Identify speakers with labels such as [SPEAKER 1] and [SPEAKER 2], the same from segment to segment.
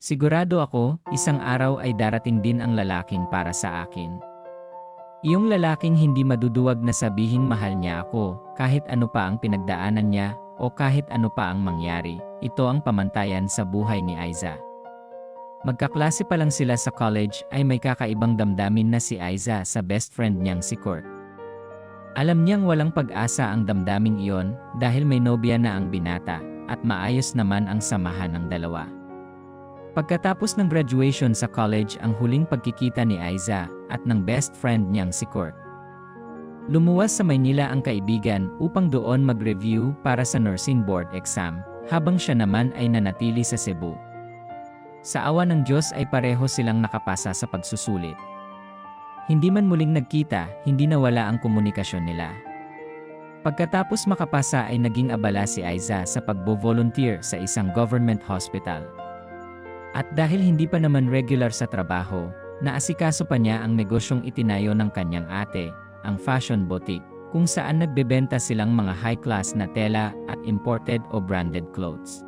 [SPEAKER 1] Sigurado ako, isang araw ay darating din ang lalaking para sa akin. Iyong lalaking hindi maduduwag na sabihing mahal niya ako, kahit ano pa ang pinagdaanan niya, o kahit ano pa ang mangyari. Ito ang pamantayan sa buhay ni Aiza. Magkaklase pa lang sila sa college ay may kakaibang damdamin na si Aiza sa best friend niyang si Kurt. Alam niyang walang pag-asa ang damdaming iyon dahil may nobya na ang binata at maayos naman ang samahan ng dalawa. Pagkatapos ng graduation sa college ang huling pagkikita ni Aiza at ng best friend niyang si Kurt. Lumuwas sa Maynila ang kaibigan upang doon mag-review para sa nursing board exam, habang siya naman ay nanatili sa Cebu. Sa awa ng Diyos ay pareho silang nakapasa sa pagsusulit. Hindi man muling nagkita, hindi nawala ang komunikasyon nila. Pagkatapos makapasa ay naging abala si Aiza sa pagbo-volunteer sa isang government hospital. At dahil hindi pa naman regular sa trabaho, naasikaso pa niya ang negosyong itinayo ng kanyang ate, ang fashion boutique, kung saan nagbebenta silang mga high-class na tela at imported o branded clothes.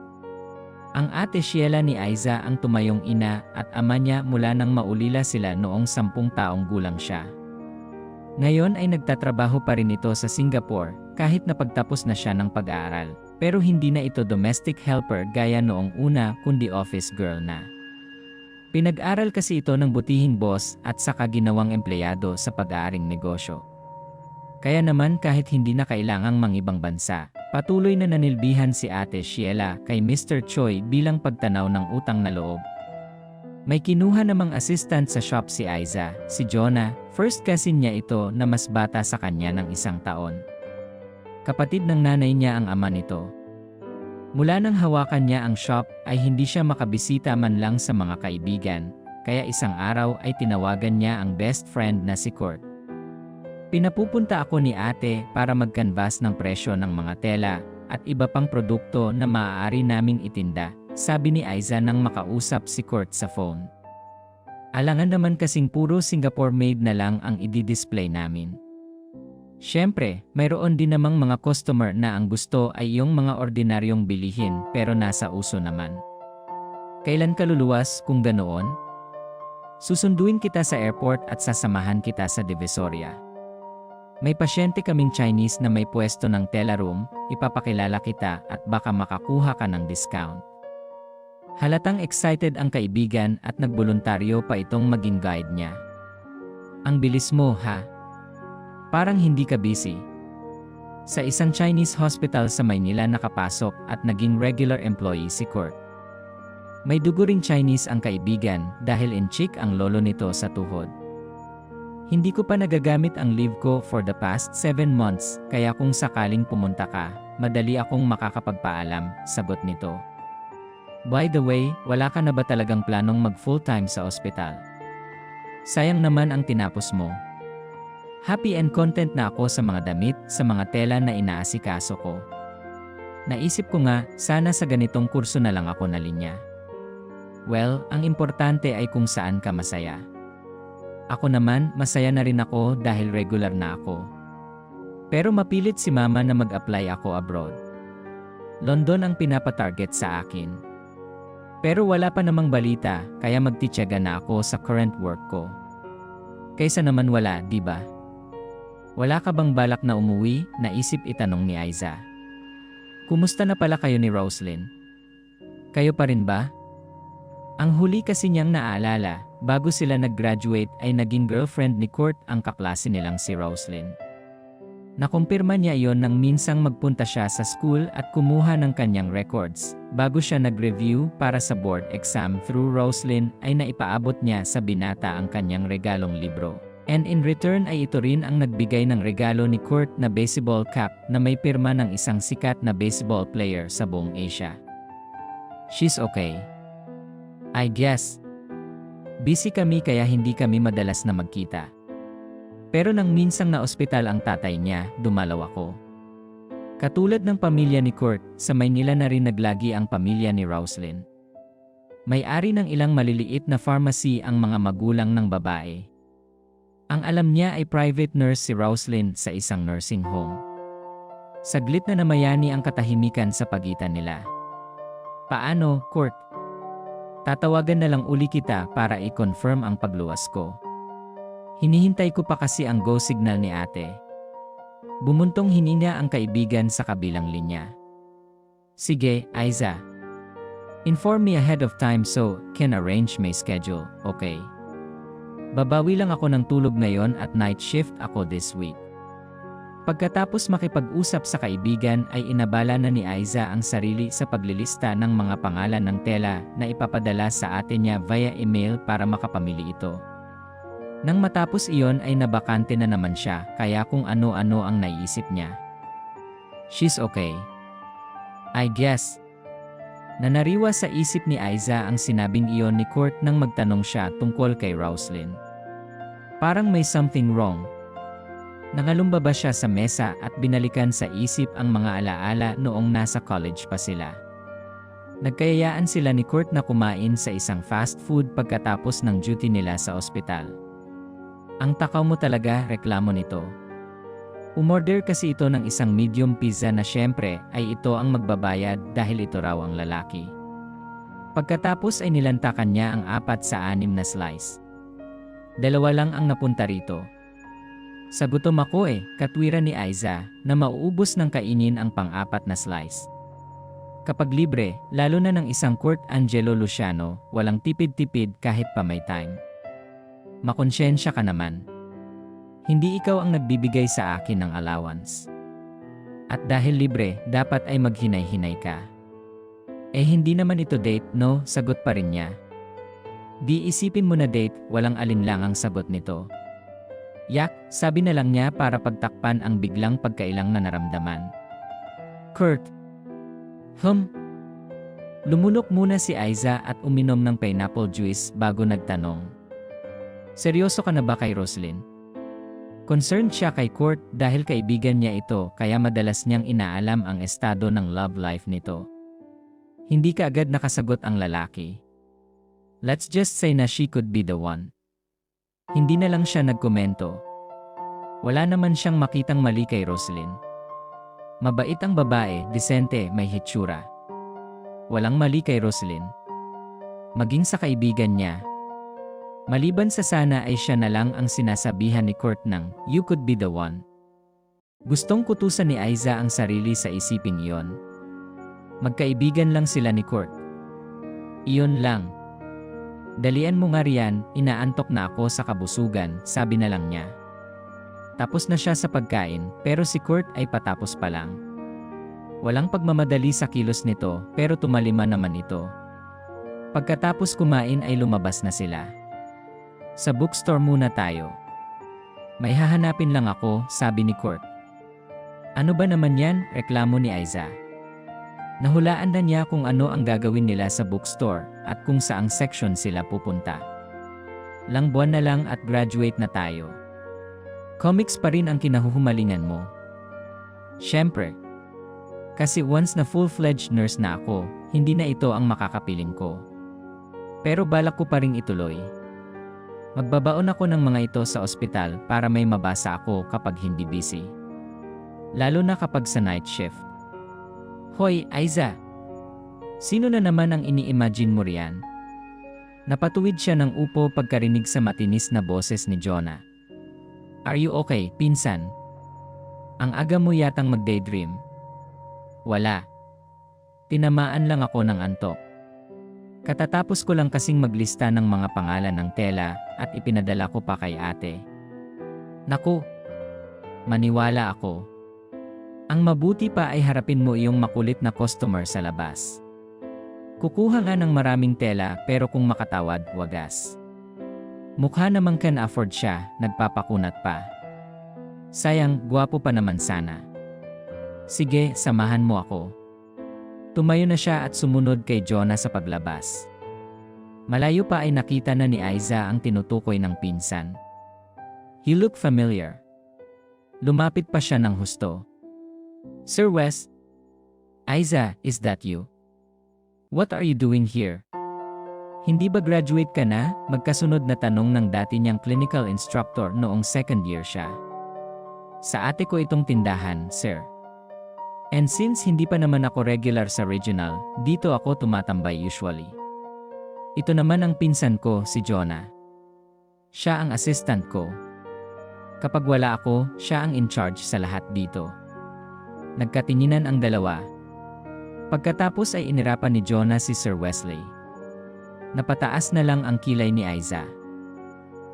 [SPEAKER 1] Ang ate Sheila ni Aiza ang tumayong ina at ama niya mula nang maulila sila noong 10 taong gulang siya. Ngayon ay nagtatrabaho pa rin ito sa Singapore kahit napagtapos na siya ng pag-aaral. Pero hindi na ito domestic helper gaya noong una kundi office girl na. Pinag-aral kasi ito ng butihing boss at saka ginawang empleyado sa pag-aaring negosyo. Kaya naman kahit hindi na kailangang mangibang bansa, patuloy na nanilbihan si Ate Sheila kay Mr. Choi bilang pagtanaw ng utang na loob. May kinuha namang assistant sa shop si Aiza, si Jonah, first cousin niya ito na mas bata sa kanya ng 1 taon. Kapatid ng nanay niya ang ama nito. Mula nang hawakan niya ang shop ay hindi siya makabisita man lang sa mga kaibigan, kaya isang araw ay tinawagan niya ang best friend na si Kurt. Pinapupunta ako ni ate para mag-canvas ng presyo ng mga tela at iba pang produkto na maaari naming itinda, sabi ni Aiza nang makausap si Kurt sa phone. Alangan naman kasing puro Singapore made na lang ang i-display namin. Siyempre, mayroon din namang mga customer na ang gusto ay yung mga ordinaryong bilihin pero nasa uso naman. Kailan ka luluwas kung ganoon? Susunduin kita sa airport at sasamahan kita sa Divisoria. May pasyente kaming Chinese na may pwesto ng tela room, ipapakilala kita at baka makakuha ka ng discount. Halatang excited ang kaibigan at nagboluntaryo pa itong maging guide niya. Ang bilis mo ha? Parang hindi ka busy. Sa isang Chinese hospital sa Maynila nakapasok at naging regular employee si Kurt. May dugo ring Chinese ang kaibigan dahil in-chick ang lolo nito sa tuhod. Hindi ko pa nagagamit ang leave ko for the past 7 months kaya kung sakaling pumunta ka, madali akong makakapagpaalam, sagot nito. By the way, wala ka na ba talagang planong mag full-time sa ospital? Sayang naman ang tinapos mo. Happy and content na ako sa mga damit, sa mga tela na inaasikaso ko. Naisip ko nga, sana sa ganitong kurso na lang ako nalinya. Well, ang importante ay kung saan ka masaya. Ako naman, masaya na rin ako dahil regular na ako. Pero mapilit si mama na mag-apply ako abroad. London ang pinapatarget sa akin. Pero wala pa namang balita, kaya magtitiyaga na ako sa current work ko. Kaysa naman wala, di ba? Wala ka bang balak na umuwi? Naisip itanong ni Aiza. Kumusta na pala kayo ni Roslyn? Kayo pa rin ba? Ang huli kasi niyang naalala, bago sila nag-graduate ay naging girlfriend ni Kurt ang kaklase nilang si Roslyn. Nakumpirma niya iyon nang minsang magpunta siya sa school at kumuha ng kanyang records. Bago siya nag-review para sa board exam through Roslyn ay naipaabot niya sa binata ang kanyang regalong libro. And in return ay ito rin ang nagbigay ng regalo ni Kurt na baseball cap na may pirma ng isang sikat na baseball player sa buong Asia. She's okay. I guess. Busy kami kaya hindi kami madalas na magkita. Pero nang minsang na ospital ang tatay niya, dumalaw ako. Katulad ng pamilya ni Kurt, sa Maynila na rin naglagi ang pamilya ni Roslyn. May-ari ng ilang maliliit na pharmacy ang mga magulang ng babae. Ang alam niya ay private nurse si Roslyn sa isang nursing home. Saglit na namayani ang katahimikan sa pagitan nila. Paano, Kurt? Tatawagan na lang uli kita para i-confirm ang pagluwas ko. Hinihintay ko pa kasi ang go signal ni ate. Bumuntong hininga ang kaibigan sa kabilang linya. Sige, Aiza. Inform me ahead of time so can arrange my schedule, okay? Babawi lang ako ng tulog ngayon at night shift ako this week. Pagkatapos makipag-usap sa kaibigan ay inabala na ni Aiza ang sarili sa paglilista ng mga pangalan ng tela na ipapadala sa ate niya via email para makapamili ito. Nang matapos iyon ay nabakante na naman siya kaya kung ano-ano ang naisip niya. She's okay. I guess. Nanariwa sa isip ni Aiza ang sinabing iyon ni Kurt nang magtanong siya tungkol kay Roslyn. Parang may something wrong. Nangalumba ba siya sa mesa at binalikan sa isip ang mga alaala noong nasa college pa sila. Nagkayayaan sila ni Kurt na kumain sa isang fast food pagkatapos ng duty nila sa ospital. Ang takaw mo talaga, reklamo nito. Umorder kasi ito ng isang medium pizza na syempre ay ito ang magbabayad dahil ito raw ang lalaki. Pagkatapos ay nilantakan niya ang 4 sa 6 na slice. 2 lang ang napunta rito. Sa gutom ako katwiran ni Aiza na mauubos ng kainin ang pang-4 na slice. Kapag libre, lalo na ng isang Kurt Angelo Luciano, walang tipid-tipid kahit pa may time. Makonsyensya ka naman. Hindi ikaw ang nagbibigay sa akin ng allowance. At dahil libre, dapat ay maghinay-hinay ka. Hindi naman ito date, no? Sagot pa rin niya. Di isipin mo na date, walang alinlangang sagot nito. Yak, sabi na lang niya para pagtakpan ang biglang pagkailang na naramdaman. Kurt. Lumulok muna si Aiza at uminom ng pineapple juice bago nagtanong. Seryoso ka na ba kay Roslyn? Concerned siya kay Kurt dahil kaibigan niya ito kaya madalas niyang inaalam ang estado ng love life nito. Hindi kaagad nakasagot ang lalaki. Let's just say na she could be the one. Hindi na lang siya nagkomento. Wala naman siyang makitang mali kay Roslyn. Mabait ang babae, disente, may hitsura. Walang mali kay Roslyn. Maging sa kaibigan niya. Maliban sa sana ay siya na lang ang sinasabihan ni Kurt ng, you could be the one. Gustong kutusan ni Aiza ang sarili sa isiping iyon. Magkaibigan lang sila ni Kurt. Iyon lang. Dalian mo nga riyan, inaantok na ako sa kabusugan, sabi na lang niya. Tapos na siya sa pagkain, pero si Kurt ay patapos pa lang. Walang pagmamadali sa kilos nito, pero tumalima naman ito. Pagkatapos kumain ay lumabas na sila. Sa bookstore muna tayo. May hahanapin lang ako, sabi ni Kurt. Ano ba naman yan? Reklamo ni Aiza. Nahulaan na niya kung ano ang gagawin nila sa bookstore at kung saang section sila pupunta. Lang buwan na lang at graduate na tayo. Comics pa rin ang kinahuhumalingan mo. Siyempre. Kasi once na full-fledged nurse na ako, hindi na ito ang makakapiling ko. Pero balak ko pa rin ituloy. Magbabaon ako ng mga ito sa ospital para may mabasa ako kapag hindi busy. Lalo na kapag sa night shift. Hoy, Aiza! Sino na naman ang ini-imagine mo riyan? Napatuwid siya ng upo pagkarinig sa matinis na boses ni Jonah. Are you okay, pinsan? Ang aga mo yatang mag-daydream. Wala. Tinamaan lang ako ng antok. Katatapos ko lang kasing maglista ng mga pangalan ng tela at ipinadala ko pa kay ate. Naku! Maniwala ako. Ang mabuti pa ay harapin mo iyong makulit na customer sa labas. Kukuha nga ng maraming tela pero kung makatawad, wagas. Mukha namang can afford siya, nagpapakunat pa. Sayang, gwapo pa naman sana. Sige, samahan mo ako. Tumayo na siya at sumunod kay Jonah sa paglabas. Malayo pa ay nakita na ni Aiza ang tinutukoy ng pinsan. He looked familiar. Lumapit pa siya ng husto. Sir Wes? Aiza, is that you? What are you doing here? Hindi ba graduate ka na? Magkasunod na tanong ng dati niyang clinical instructor noong second year siya. Sa ate ko itong tindahan, sir. And since hindi pa naman ako regular sa regional, dito ako tumatambay usually. Ito naman ang pinsan ko, si Jonah. Siya ang assistant ko. Kapag wala ako, siya ang in charge sa lahat dito. Nagkatinginan ang dalawa. Pagkatapos ay inirapan ni Jonah si Sir Wesley. Napataas na lang ang kilay ni Aiza.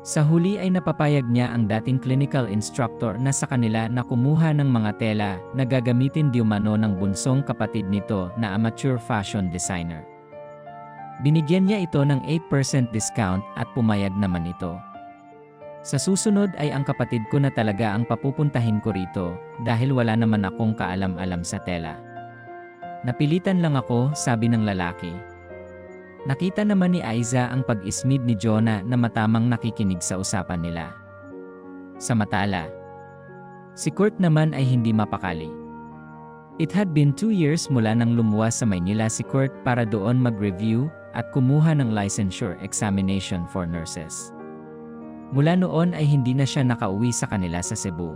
[SPEAKER 1] Sa huli ay napapayag niya ang dating clinical instructor na sa kanila na kumuha ng mga tela na gagamitin di umano ng bunsong kapatid nito na amateur fashion designer. Binigyan niya ito ng 8% discount at pumayag naman ito. Sa susunod ay ang kapatid ko na talaga ang papupuntahin ko rito dahil wala naman akong kaalam-alam sa tela. Napilitan lang ako, sabi ng lalaki. Nakita naman ni Aiza ang pag-ismid ni Jonah na matamang nakikinig sa usapan nila. Samantala, si Kurt naman ay hindi mapakali. It had been 2 years mula nang lumuwas sa Maynila si Kurt para doon mag-review at kumuha ng licensure examination for nurses. Mula noon ay hindi na siya nakauwi sa kanila sa Cebu.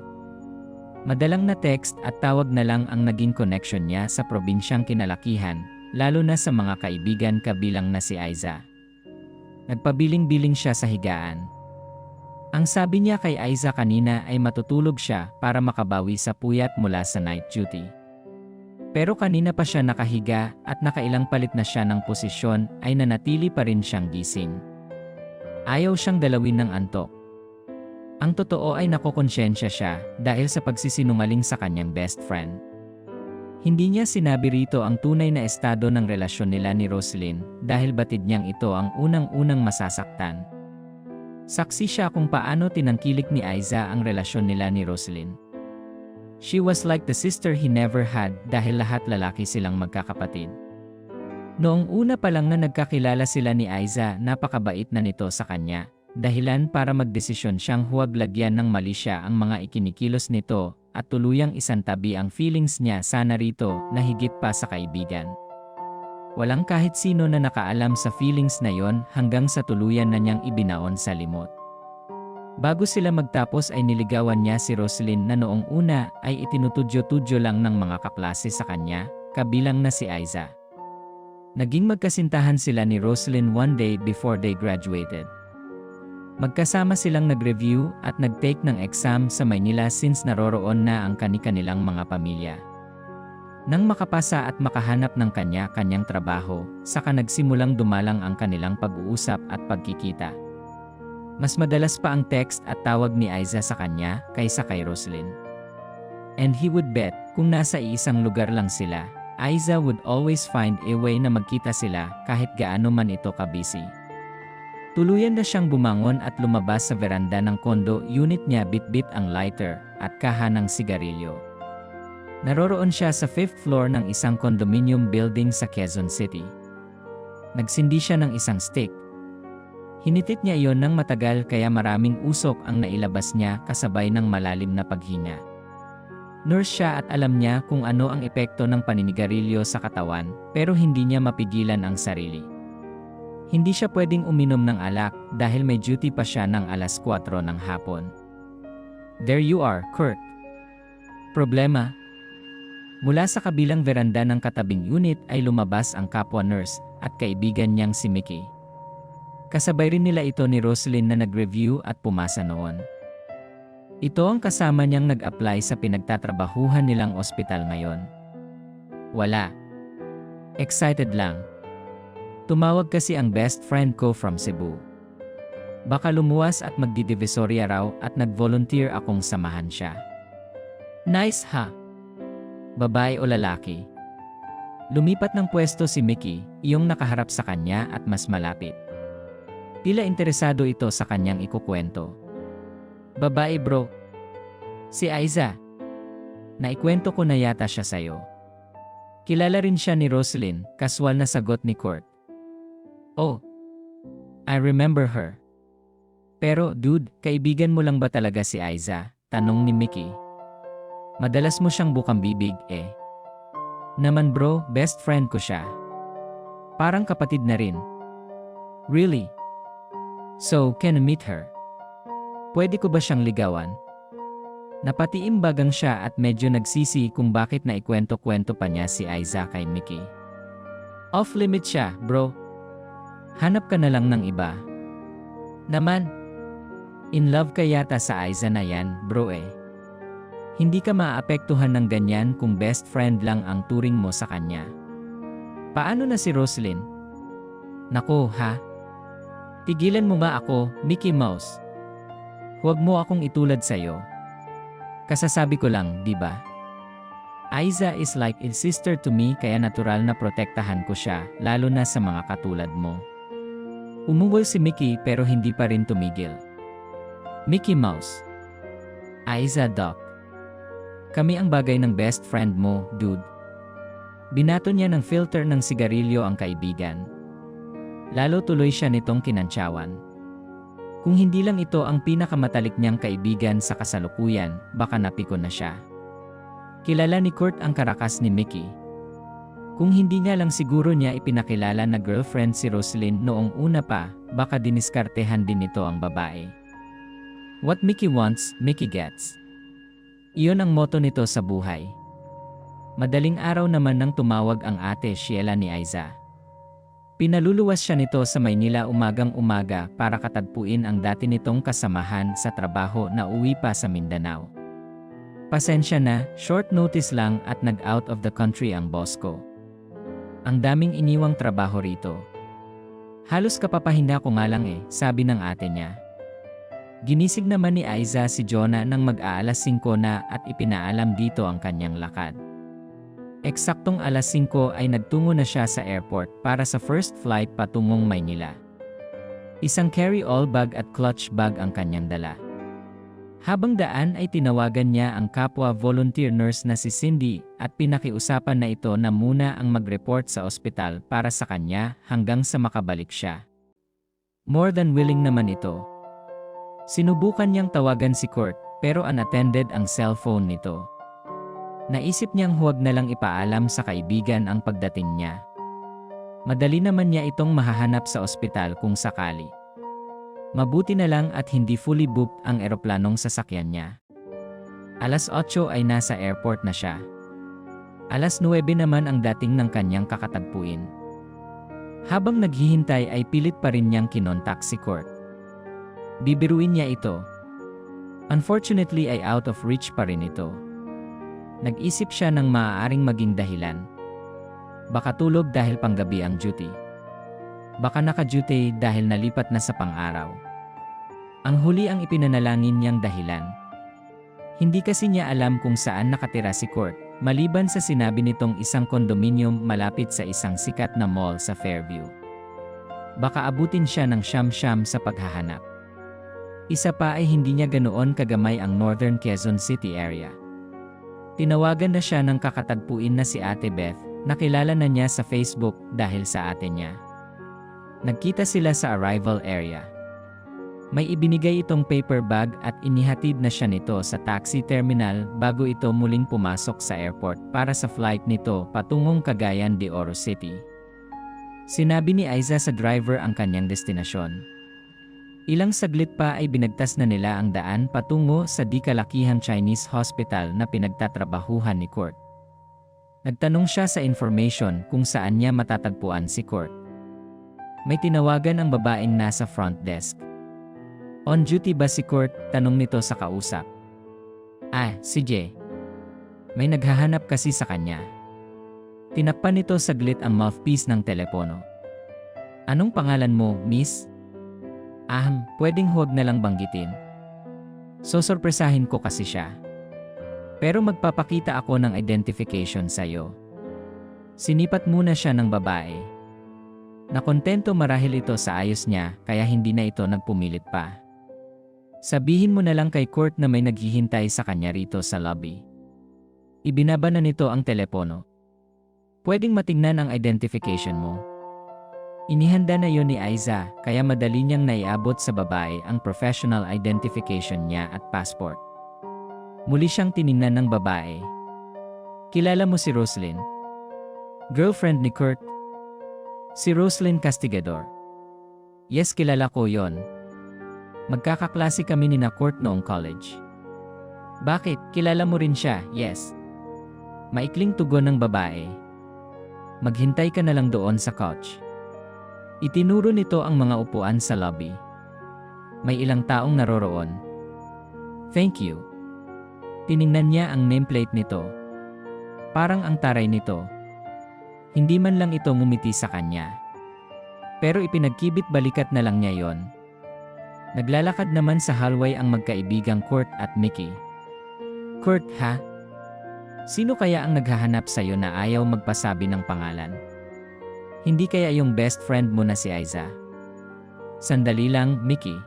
[SPEAKER 1] Madalang na text at tawag na lang ang naging connection niya sa probinsyang kinalakihan, lalo na sa mga kaibigan kabilang na si Aiza. Nagpabiling-biling siya sa higaan. Ang sabi niya kay Aiza kanina ay matutulog siya para makabawi sa puyat mula sa night duty. Pero kanina pa siya nakahiga at nakailang palit na siya ng posisyon ay nanatili pa rin siyang gising. Ayaw siyang dalawin ng antok. Ang totoo ay nakokonsyensya siya dahil sa pagsisinungaling sa kanyang best friend. Hindi niya sinabi rito ang tunay na estado ng relasyon nila ni Roslyn dahil batid niyang ito ang unang-unang masasaktan. Saksi siya kung paano tinangkilik ni Aiza ang relasyon nila ni Roslyn. She was like the sister he never had dahil lahat lalaki silang magkakapatid. Noong una pa lang na nagkakilala sila ni Aiza, napakabait na nito sa kanya, dahilan para magdesisyon siyang huwag lagyan ng mali siya ang mga ikinikilos nito at tuluyang isantabi ang feelings niya sana rito na higit pa sa kaibigan. Walang kahit sino na nakaalam sa feelings na yon hanggang sa tuluyan na niyang ibinaon sa limot. Bago sila magtapos ay niligawan niya si Roslyn na noong una ay itinutudyo-tudyo lang ng mga kaklase sa kanya, kabilang na si Aiza. Naging magkasintahan sila ni Roslyn one day before they graduated. Magkasama silang nag-review at nag-take ng exam sa Maynila since naroroon na ang kani-kanilang mga pamilya. Nang makapasa at makahanap ng kanya-kanyang trabaho, saka nagsimulang dumalang ang kanilang pag-uusap at pagkikita. Mas madalas pa ang text at tawag ni Aiza sa kanya kaysa kay Roslyn. And he would bet, kung nasa iisang lugar lang sila, Aiza would always find a way na magkita sila kahit gaano man ito ka-busy. Tuluyan na siyang bumangon at lumabas sa veranda ng kondo unit niya, bit-bit ang lighter at kaha ng sigarilyo. Naroroon siya sa 5th floor ng isang condominium building sa Quezon City. Nagsindi siya ng isang stick. Hinitit niya iyon ng matagal kaya maraming usok ang nailabas niya kasabay ng malalim na paghinga. Nurse siya at alam niya kung ano ang epekto ng paninigarilyo sa katawan pero hindi niya mapigilan ang sarili. Hindi siya pwedeng uminom ng alak dahil may duty pa siya ng alas 4 ng hapon. There you are, Kurt. Problema? Mula sa kabilang veranda ng katabing unit ay lumabas ang kapwa nurse at kaibigan niyang si Mickey. Kasabay rin nila ito ni Roslyn na nag-review at pumasa noon. Ito ang kasama niyang nag-apply sa pinagtatrabahuhan nilang ospital ngayon. Wala. Excited lang. Tumawag kasi ang best friend ko from Cebu. Baka lumuwas at magdidivisoria raw at nag-volunteer akong samahan siya. Nice ha? Babae o lalaki? Lumipat ng pwesto si Mickey, iyong nakaharap sa kanya at mas malapit. Tila interesado ito sa kanyang ikukwento. Babae bro. Si Aiza. Naikwento ko na yata siya sayo. Kilala rin siya ni Roslyn, kaswal na sagot ni Kurt. Oh, I remember her. Pero dude, kaibigan mo lang ba talaga si Aiza? Tanong ni Mickey. Madalas mo siyang bukang bibig eh. Naman bro, best friend ko siya. Parang kapatid na rin. Really? So, can I meet her? Pwede ko ba siyang ligawan? Napatiimbagang siya at medyo nagsisi kung bakit naikwento-kwento pa niya si Aiza kay Mickey. Off-limit siya, bro. Hanap ka na lang ng iba. Naman, in love ka yata sa Aiza na yan, bro eh. Hindi ka maapektuhan ng ganyan kung best friend lang ang turing mo sa kanya. Paano na si Roslyn? Nako ha? Tigilan mo nga ako, Mickey Mouse. Huwag mo akong itulad sa'yo. Kasasabi ko lang, di ba? Aiza is like a sister to me kaya natural na protektahan ko siya, lalo na sa mga katulad mo. Umungol si Mickey pero hindi pa rin tumigil. Mickey Mouse. Aiza Doc. Kami ang bagay ng best friend mo, dude. Binato niya ng filter ng sigarilyo ang kaibigan. Lalo tuloy siya nitong kinantsawan. Kung hindi lang ito ang pinakamatalik niyang kaibigan sa kasalukuyan, baka napiko na siya. Kilala ni Kurt ang karakas ni Mickey. Kung hindi nga lang siguro niya ipinakilala na girlfriend si Roslyn noong una pa, baka diniskartehan din nito ang babae. What Mickey wants, Mickey gets. Iyon ang motto nito sa buhay. Madaling araw naman nang tumawag ang ate Sheila ni Aiza. Pinaluluwas siya nito sa Maynila umagang-umaga para katagpuin ang dati nitong kasamahan sa trabaho na uwi pa sa Mindanao. Pasensya na, short notice lang at nag-out of the country ang boss ko. Ang daming iniwang trabaho rito. Halos kapapahinga ko nga lang sabi ng ate niya. Ginisig naman ni Aiza si Jonah nang mag-aalas 5 na at ipinaalam dito ang kanyang lakad. Eksaktong alas 5 ay nagtungo na siya sa airport para sa first flight patungong Maynila. Isang carry-all bag at clutch bag ang kanyang dala. Habang daan ay tinawagan niya ang kapwa volunteer nurse na si Cindy at pinakiusapan na ito na muna ang mag-report sa ospital para sa kanya hanggang sa makabalik siya. More than willing naman ito. Sinubukan niyang tawagan si Kurt pero unattended ang cellphone nito. Naisip niyang huwag na lang ipaalam sa kaibigan ang pagdating niya. Madali naman niya itong mahahanap sa ospital kung sakali. Mabuti na lang at hindi fully booked ang eroplanong sasakyan niya. Alas 8 ay nasa airport na siya. Alas 9 naman ang dating ng kanyang kakatagpuin. Habang naghihintay ay pilit pa rin niyang kinontak si Kurt. Bibiruin niya ito. Unfortunately ay out of reach pa rin ito. Nag-isip siya ng maaaring maging dahilan. Baka tulog dahil panggabi ang duty. Baka naka-duty dahil nalipat na sa pang-araw. Ang huli ang ipinanalangin niyang dahilan. Hindi kasi niya alam kung saan nakatira si Kurt, maliban sa sinabi nitong isang kondominium malapit sa isang sikat na mall sa Fairview. Baka abutin siya ng siyam-siyam sa paghahanap. Isa pa ay hindi niya ganoon kagamay ang Northern Quezon City area. Tinawagan na siya ng kakatagpuin na si Ate Beth, nakilala na niya sa Facebook dahil sa ate niya. Nagkita sila sa arrival area. May ibinigay itong paper bag at inihatid na siya nito sa taxi terminal bago ito muling pumasok sa airport para sa flight nito patungong Cagayan de Oro City. Sinabi ni Aiza sa driver ang kanyang destinasyon. Ilang saglit pa ay binagtas na nila ang daan patungo sa di kalakihang Chinese hospital na pinagtatrabahuhan ni Kurt. Nagtanong siya sa information kung saan niya matatagpuan si Kurt. May tinawagan ang babaeng nasa front desk. On duty ba si Kurt? Tanong nito sa kausap. Si Jay. May naghahanap kasi sa kanya. Tinakpan nito saglit ang mouthpiece ng telepono. Anong pangalan mo, miss? Pwedeng huwag na lang banggitin. Sosorpresahin ko kasi siya. Pero magpapakita ako ng identification sa'yo. Sinipat muna siya ng babae. Nakontento marahil ito sa ayos niya kaya hindi na ito nagpumilit pa. Sabihin mo na lang kay Kurt na may naghihintay sa kanya rito sa lobby. Ibinaba na nito ang telepono. Pwedeng matingnan ang identification mo. Inihanda na yon ni Aiza kaya madali niyang naiabot sa babae ang professional identification niya at passport. Muli siyang tiningnan ng babae. Kilala mo si Roslyn? Girlfriend ni Kurt? Si Roslyn Castigador. Yes, kilala ko yon. Magkakaklase kami ni na Kurt noong college. Bakit? Kilala mo rin siya? Yes. Maikling tugon ng babae. Maghintay ka na lang doon sa couch. Itinuro nito ang mga upuan sa lobby. May ilang taong naroroon. Thank you. Tiningnan niya ang nameplate nito. Parang ang taray nito. Hindi man lang ito ngumiti sa kanya. Pero ipinagkibit balikat na lang niya yon. Naglalakad naman sa hallway ang magkaibigang Kurt at Mickey. Kurt, ha? Sino kaya ang naghahanap sa'yo na ayaw magpasabi ng pangalan? Hindi kaya yung best friend mo na si Aiza? Sandali lang, Mickey.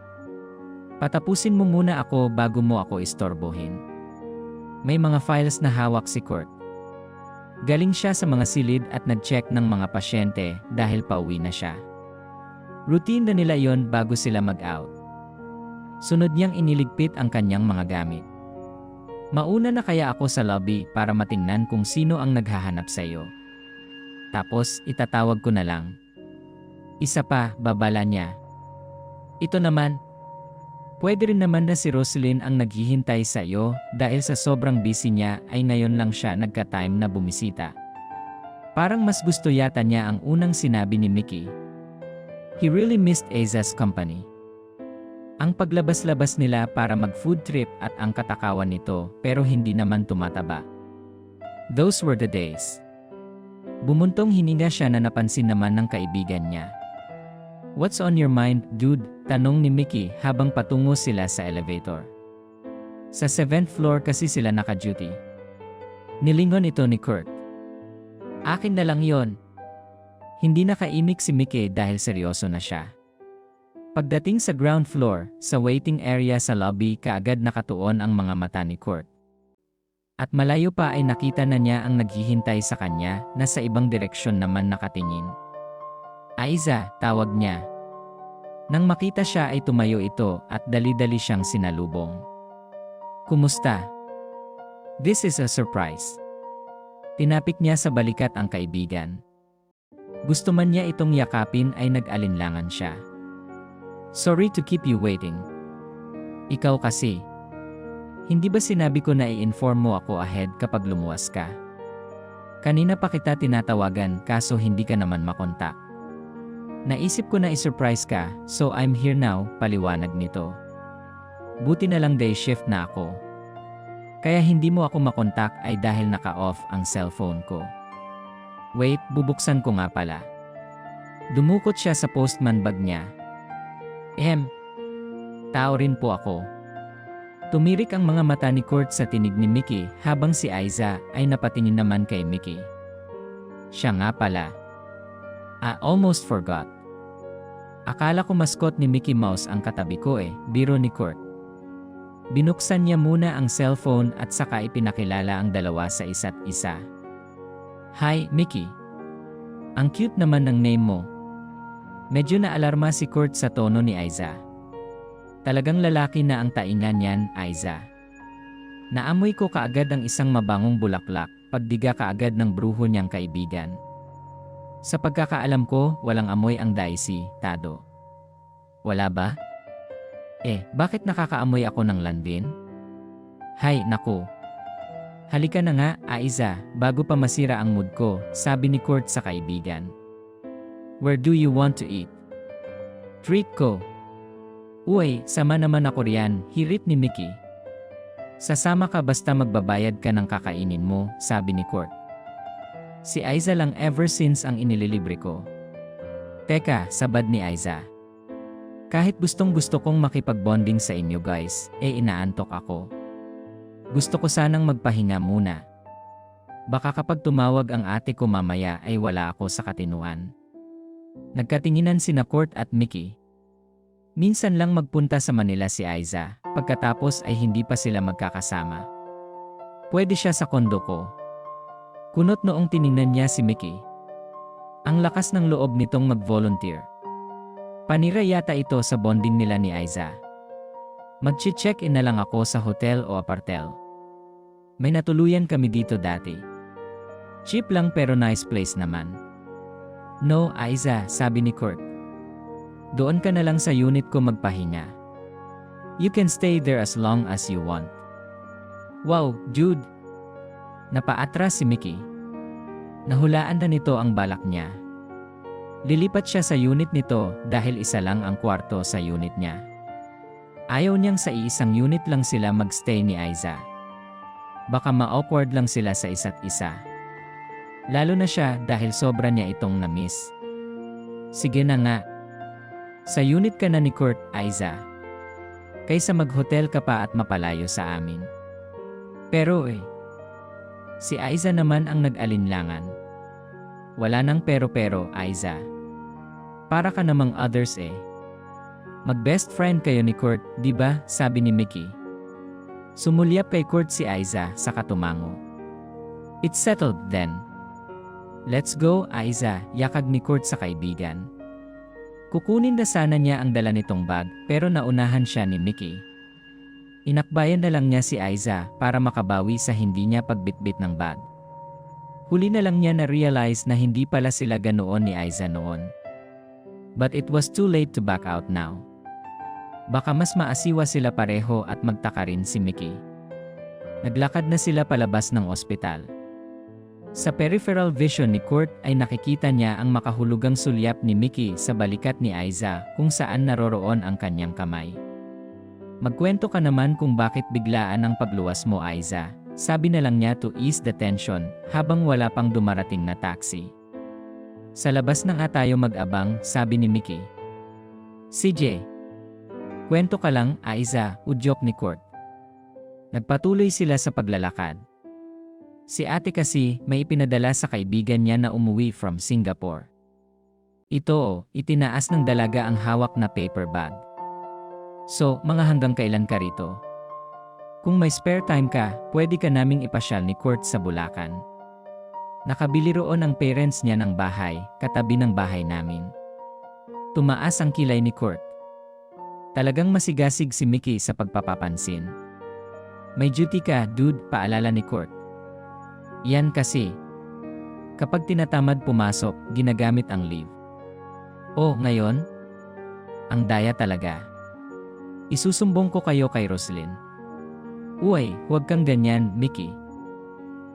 [SPEAKER 1] Patapusin mo muna ako bago mo ako istorbohin. May mga files na hawak si Kurt. Galing siya sa mga silid at nag-check ng mga pasyente dahil pauwi na siya. Routine na nila yon bago sila mag-out. Sunod niyang iniligpit ang kanyang mga gamit. Mauna na kaya ako sa lobby para matingnan kung sino ang naghahanap sa iyo. Tapos itatawag ko na lang. Isa pa, babala niya. Ito naman. Pwede rin naman na si Roslyn ang naghihintay sa iyo dahil sa sobrang busy niya ay ngayon lang siya nagka-time na bumisita. Parang mas gusto yata niya ang unang sinabi ni Mickey. He really missed Aiza's company. Ang paglabas-labas nila para mag-food trip at ang katakawan nito pero hindi naman tumataba. Those were the days. Bumuntong hininga siya na napansin naman ng kaibigan niya. What's on your mind, dude? Tanong ni Mickey habang patungo sila sa elevator. Sa 7th floor kasi sila naka-duty. Nilingon ito ni Kurt. Akin na lang yon. Hindi nakaimik si Mickey dahil seryoso na siya. Pagdating sa ground floor, sa waiting area sa lobby kaagad nakatuon ang mga mata ni Kurt. At malayo pa ay nakita na niya ang naghihintay sa kanya na sa ibang direksyon naman nakatingin. Aiza, tawag niya. Nang makita siya ay tumayo ito at dali-dali siyang sinalubong. Kumusta? This is a surprise. Tinapik niya sa balikat ang kaibigan. Gusto man niya itong yakapin ay nag-alinlangan siya. Sorry to keep you waiting. Ikaw kasi. Hindi ba sinabi ko na i-inform mo ako ahead kapag lumuwas ka? Kanina pa kita tinatawagan kaso hindi ka naman makontak. Naisip ko na i-surprise ka, so I'm here now, paliwanag nito. Buti na lang day shift na ako. Kaya hindi mo ako makontak ay dahil naka-off ang cellphone ko. Wait, bubuksan ko nga pala. Dumukot siya sa postman bag niya. Tao rin po ako. Tumirik ang mga mata ni Kurt sa tinig ni Mickey habang si Aiza ay napatingin naman kay Mickey. Siya nga pala. I almost forgot. Akala ko mascot ni Mickey Mouse ang katabi ko biro ni Kurt. Binuksan niya muna ang cellphone at saka ipinakilala ang dalawa sa isa't isa. Hi, Mickey. Ang cute naman ng name mo. Medyo naalarma si Kurt sa tono ni Aiza. Talagang lalaki na ang taingan niyan, Aiza. Naamoy ko kaagad ang isang mabangong bulaklak, pagdiga kaagad ng bruho niyang kaibigan. Sa pagkakaalam ko, walang amoy ang Daisy, Tado. Wala ba? Bakit nakakaamoy ako ng landin? Hay, naku. Halika na nga, Aiza, bago pa masira ang mood ko, sabi ni Kurt sa kaibigan. Where do you want to eat? Treat ko. Uy, sama naman ako riyan, hirit ni Mickey. Sasama ka basta magbabayad ka ng kakainin mo, sabi ni Kurt. Si Aiza lang ever since ang inililibre ko. Teka, sabad ni Aiza. Kahit gustong-gusto kong makipagbonding sa inyo guys, inaantok ako. Gusto ko sanang magpahinga muna. Baka kapag tumawag ang ate ko mamaya ay wala ako sa katinuan. Nagkatinginan sina Kurt at Mickey. Minsan lang magpunta sa Manila si Aiza, pagkatapos ay hindi pa sila magkakasama. Pwede siya sa kondo ko. Kunot noong tiningnan niya si Mickey. Ang lakas ng loob nitong mag-volunteer. Panira yata ito sa bonding nila ni Aiza. Mag-check-in na lang ako sa hotel o apartel. May natuluyan kami dito dati. Cheap lang pero nice place naman. No, Aiza, sabi ni Kurt. Doon ka na lang sa unit ko magpahinga. You can stay there as long as you want. Wow, dude! Napaatras si Mickey. Nahulaan na nito ang balak niya. Lilipat siya sa unit nito dahil isa lang ang kwarto sa unit niya. Ayaw niyang sa iisang unit lang sila magstay ni Aiza. Baka ma-awkward lang sila sa isa't isa. Lalo na siya dahil sobra niya itong na-miss. Sige na nga. Sa unit ka na ni Kurt, Aiza. Kaysa mag-hotel ka pa at mapalayo sa amin. Pero si Aiza naman ang nag-alinlangan. Wala nang pero-pero, Aiza. Para ka namang others Mag-best friend kayo ni Kurt, di ba? Sabi ni Mickey. Sumulyap kay Kurt si Aiza sa katumango. It's settled then. Let's go, Aiza, yakag ni Kurt sa kaibigan. Kukunin na sana niya ang dala nitong bag pero naunahan siya ni Mickey. Inakbayan na lang niya si Aiza para makabawi sa hindi niya pagbitbit ng bag. Huli na lang niya na-realize na hindi pala sila ganoon ni Aiza noon. But it was too late to back out now. Baka mas maasiwa sila pareho at magtaka rin si Mickey. Naglakad na sila palabas ng ospital. Sa peripheral vision ni Kurt ay nakikita niya ang makahulugang sulyap ni Mickey sa balikat ni Aiza kung saan naroroon ang kanyang kamay. Magkwento ka naman kung bakit biglaan ang pagluwas mo, Aiza, sabi na lang niya to ease the tension habang wala pang dumarating na taxi. Sa labas na nga tayo mag-abang, sabi ni Mickey. CJ. Kwento ka lang, Aiza, udyok ni Kurt. Nagpatuloy sila sa paglalakad. Si ate kasi may ipinadala sa kaibigan niya na umuwi from Singapore. Ito itinaas ng dalaga ang hawak na paper bag. So, mga hanggang kailan ka rito? Kung may spare time ka, pwede ka naming ipasyal ni Kurt sa Bulacan. Nakabili roon ang parents niya ng bahay, katabi ng bahay namin. Tumaas ang kilay ni Kurt. Talagang masigasig si Mickey sa pagpapapansin. May duty ka, dude, paalala ni Kurt. Yan kasi. Kapag tinatamad pumasok, ginagamit ang leave. Oh, ngayon? Ang daya talaga. Isusumbong ko kayo kay Roslyn. Uy, huwag kang ganyan, Mickey.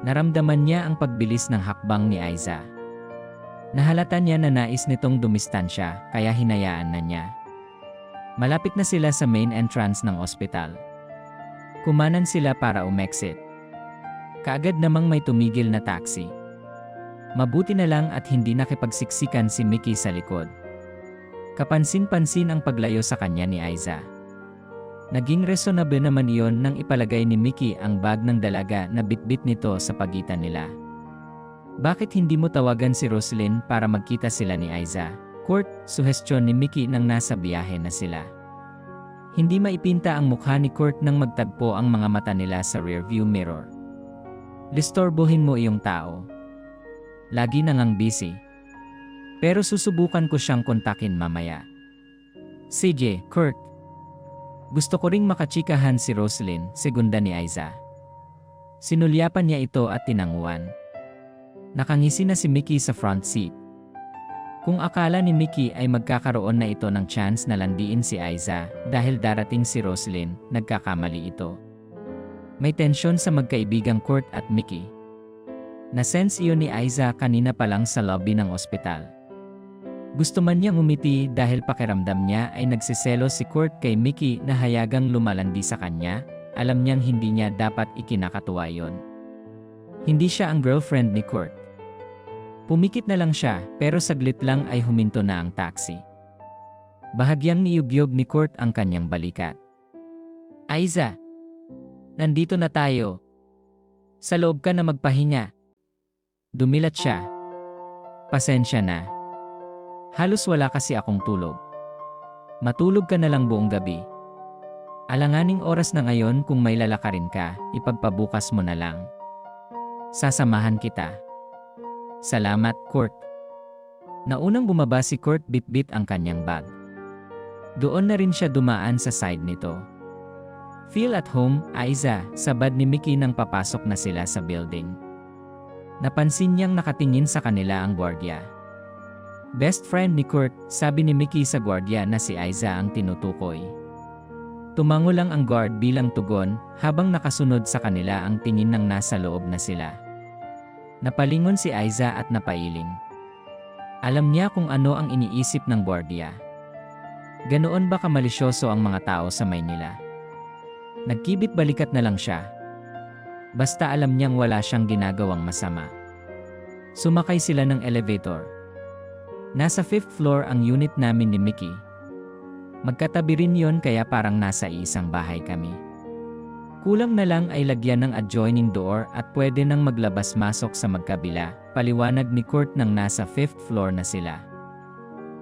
[SPEAKER 1] Naramdaman niya ang pagbilis ng hakbang ni Aiza. Nahalata niya na nais nitong dumistansya, kaya hinayaan na niya. Malapit na sila sa main entrance ng ospital. Kumanan sila para umexit. Kaagad namang may tumigil na taxi. Mabuti na lang at hindi nakipagsiksikan si Mickey sa likod. Kapansin-pansin ang paglayo sa kanya ni Aiza. Naging reasonable naman iyon nang ipalagay ni Mickey ang bag ng dalaga na bitbit nito sa pagitan nila. Bakit hindi mo tawagan si Roslyn para magkita sila ni Aiza? Kurt, suhestyon ni Mickey nang nasa biyahe na sila. Hindi maipinta ang mukha ni Kurt nang magtagpo ang mga mata nila sa rearview mirror. Listorbohin mo iyong tao. Lagi na ngang busy. Pero susubukan ko siyang kontakin mamaya. CJ, Kurt. Gusto ko ring makachikahan si Roslyn, segunda ni Aiza. Sinulyapan niya ito at tinanguan. Nakangisi na si Mickey sa front seat. Kung akala ni Mickey ay magkakaroon na ito ng chance na landiin si Aiza dahil darating si Roslyn, nagkakamali ito. May tensyon sa magkaibigang Kurt at Mickey. Nasense iyon ni Aiza kanina pa lang sa lobby ng ospital. Gusto man niyang umiti dahil pakiramdam niya ay nagsiselos si Kurt kay Mickey na hayagang lumalandi sa kanya, alam niyang hindi niya dapat ikinakatuwa yon. Hindi siya ang girlfriend ni Kurt. Pumikit na lang siya pero saglit lang ay huminto na ang taxi. Bahagyang niyugyog ni Kurt ang kanyang balikat. Aiza! Nandito na tayo. Sa loob ka na magpahinga. Dumilat siya. Pasensya na. Halos wala kasi akong tulog. Matulog ka na lang buong gabi. Alanganing oras na ngayon kung may lalakarin ka, ipagpabukas mo na lang. Sasamahan kita. Salamat, Kurt. Naunang bumaba si Kurt bitbit ang kanyang bag. Doon na rin siya dumaan sa side nito. Feel at home, Aiza, sabad ni Mickey nang papasok na sila sa building. Napansin niyang nakatingin sa kanila ang gwardiya. Best friend ni Kurt, sabi ni Mickey sa gwardiya na si Aiza ang tinutukoy. Tumango lang ang guard bilang tugon habang nakasunod sa kanila ang tingin ng nasa loob na sila. Napalingon si Aiza at napailing. Alam niya kung ano ang iniisip ng gwardiya. Ganoon ba kamalisyoso ang mga tao sa Maynila? Nagkibit balikat na lang siya. Basta alam niyang wala siyang ginagawang masama. Sumakay sila ng elevator. Nasa 5th floor ang unit namin ni Mickey. Magkatabi rin yon kaya parang nasa isang bahay kami. Kulang na lang ay lagyan ng adjoining door at pwede nang maglabas-masok sa magkabila, paliwanag ni Kurt nang nasa 5th floor na sila.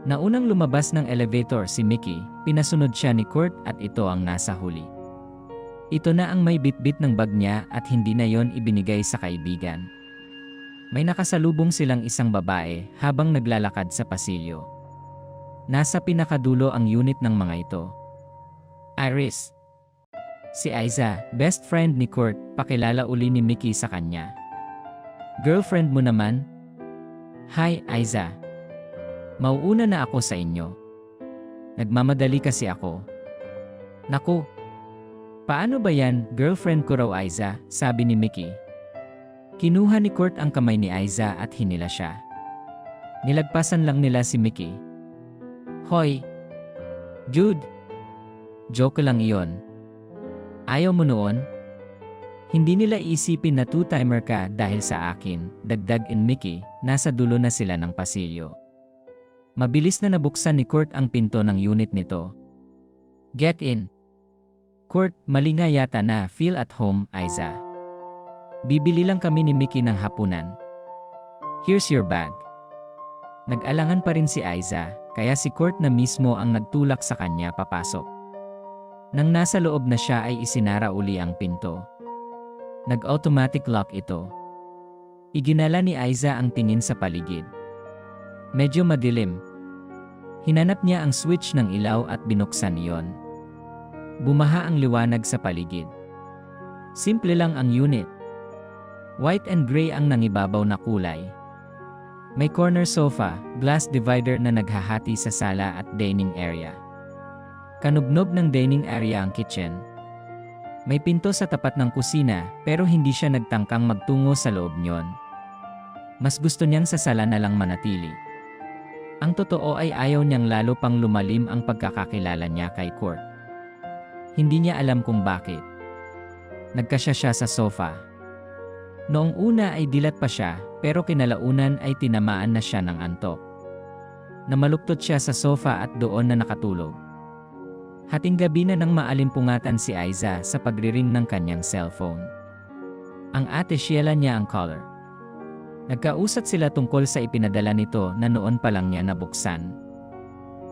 [SPEAKER 1] Naunang lumabas ng elevator si Mickey, pinasunod siya ni Kurt at ito ang nasa huli. Ito na ang may bitbit ng bag niya at hindi na yon ibinigay sa kaibigan. May nakasalubong silang isang babae habang naglalakad sa pasilyo. Nasa pinakadulo ang unit ng mga ito. Iris. Si Aiza, best friend ni Kurt, pakilala uli ni Mickey sa kanya. Girlfriend mo naman? Hi, Aiza. Mauuna na ako sa inyo. Nagmamadali kasi ako. Naku. Paano ba yan, girlfriend ko raw Aiza, sabi ni Mickey. Kinuha ni Kurt ang kamay ni Aiza at hinila siya. Nilagpasan lang nila si Mickey. Hoy! Jude! Joke lang iyon. Ayaw mo noon? Hindi nila iisipin na two-timer ka dahil sa akin, dagdag in Mickey, nasa dulo na sila ng pasilyo. Mabilis na nabuksan ni Kurt ang pinto ng unit nito. Get in! Kurt, mali nga yata na feel at home, Aiza. Bibili lang kami ni Mickey ng hapunan. Here's your bag. Nag-alangan pa rin si Aiza, kaya si Kurt na mismo ang nagtulak sa kanya papasok. Nang nasa loob na siya ay isinara uli ang pinto. Nag-automatic lock ito. Iginala ni Aiza ang tingin sa paligid. Medyo madilim. Hinanap niya ang switch ng ilaw at binuksan iyon. Bumaha ang liwanag sa paligid. Simple lang ang unit. White and gray ang nangibabaw na kulay. May corner sofa, glass divider na naghahati sa sala at dining area. Kanubnob ng dining area ang kitchen. May pinto sa tapat ng kusina pero hindi siya nagtangkang magtungo sa loob niyon. Mas gusto niyang sa sala na lang manatili. Ang totoo ay ayaw niyang lalo pang lumalim ang pagkakakilala niya kay Kurt. Hindi niya alam kung bakit. Nagkasya siya sa sofa. Noong una ay dilat pa siya, pero kinalaunan ay tinamaan na siya ng antok. Namaluktot siya sa sofa at doon na nakatulog. Hating gabi na nang maalimpungatan si Aiza sa pagriring ng kanyang cellphone. Ang ate Sheila niya ang caller. Nagkausap sila tungkol sa ipinadala nito na noon pa lang niya nabuksan.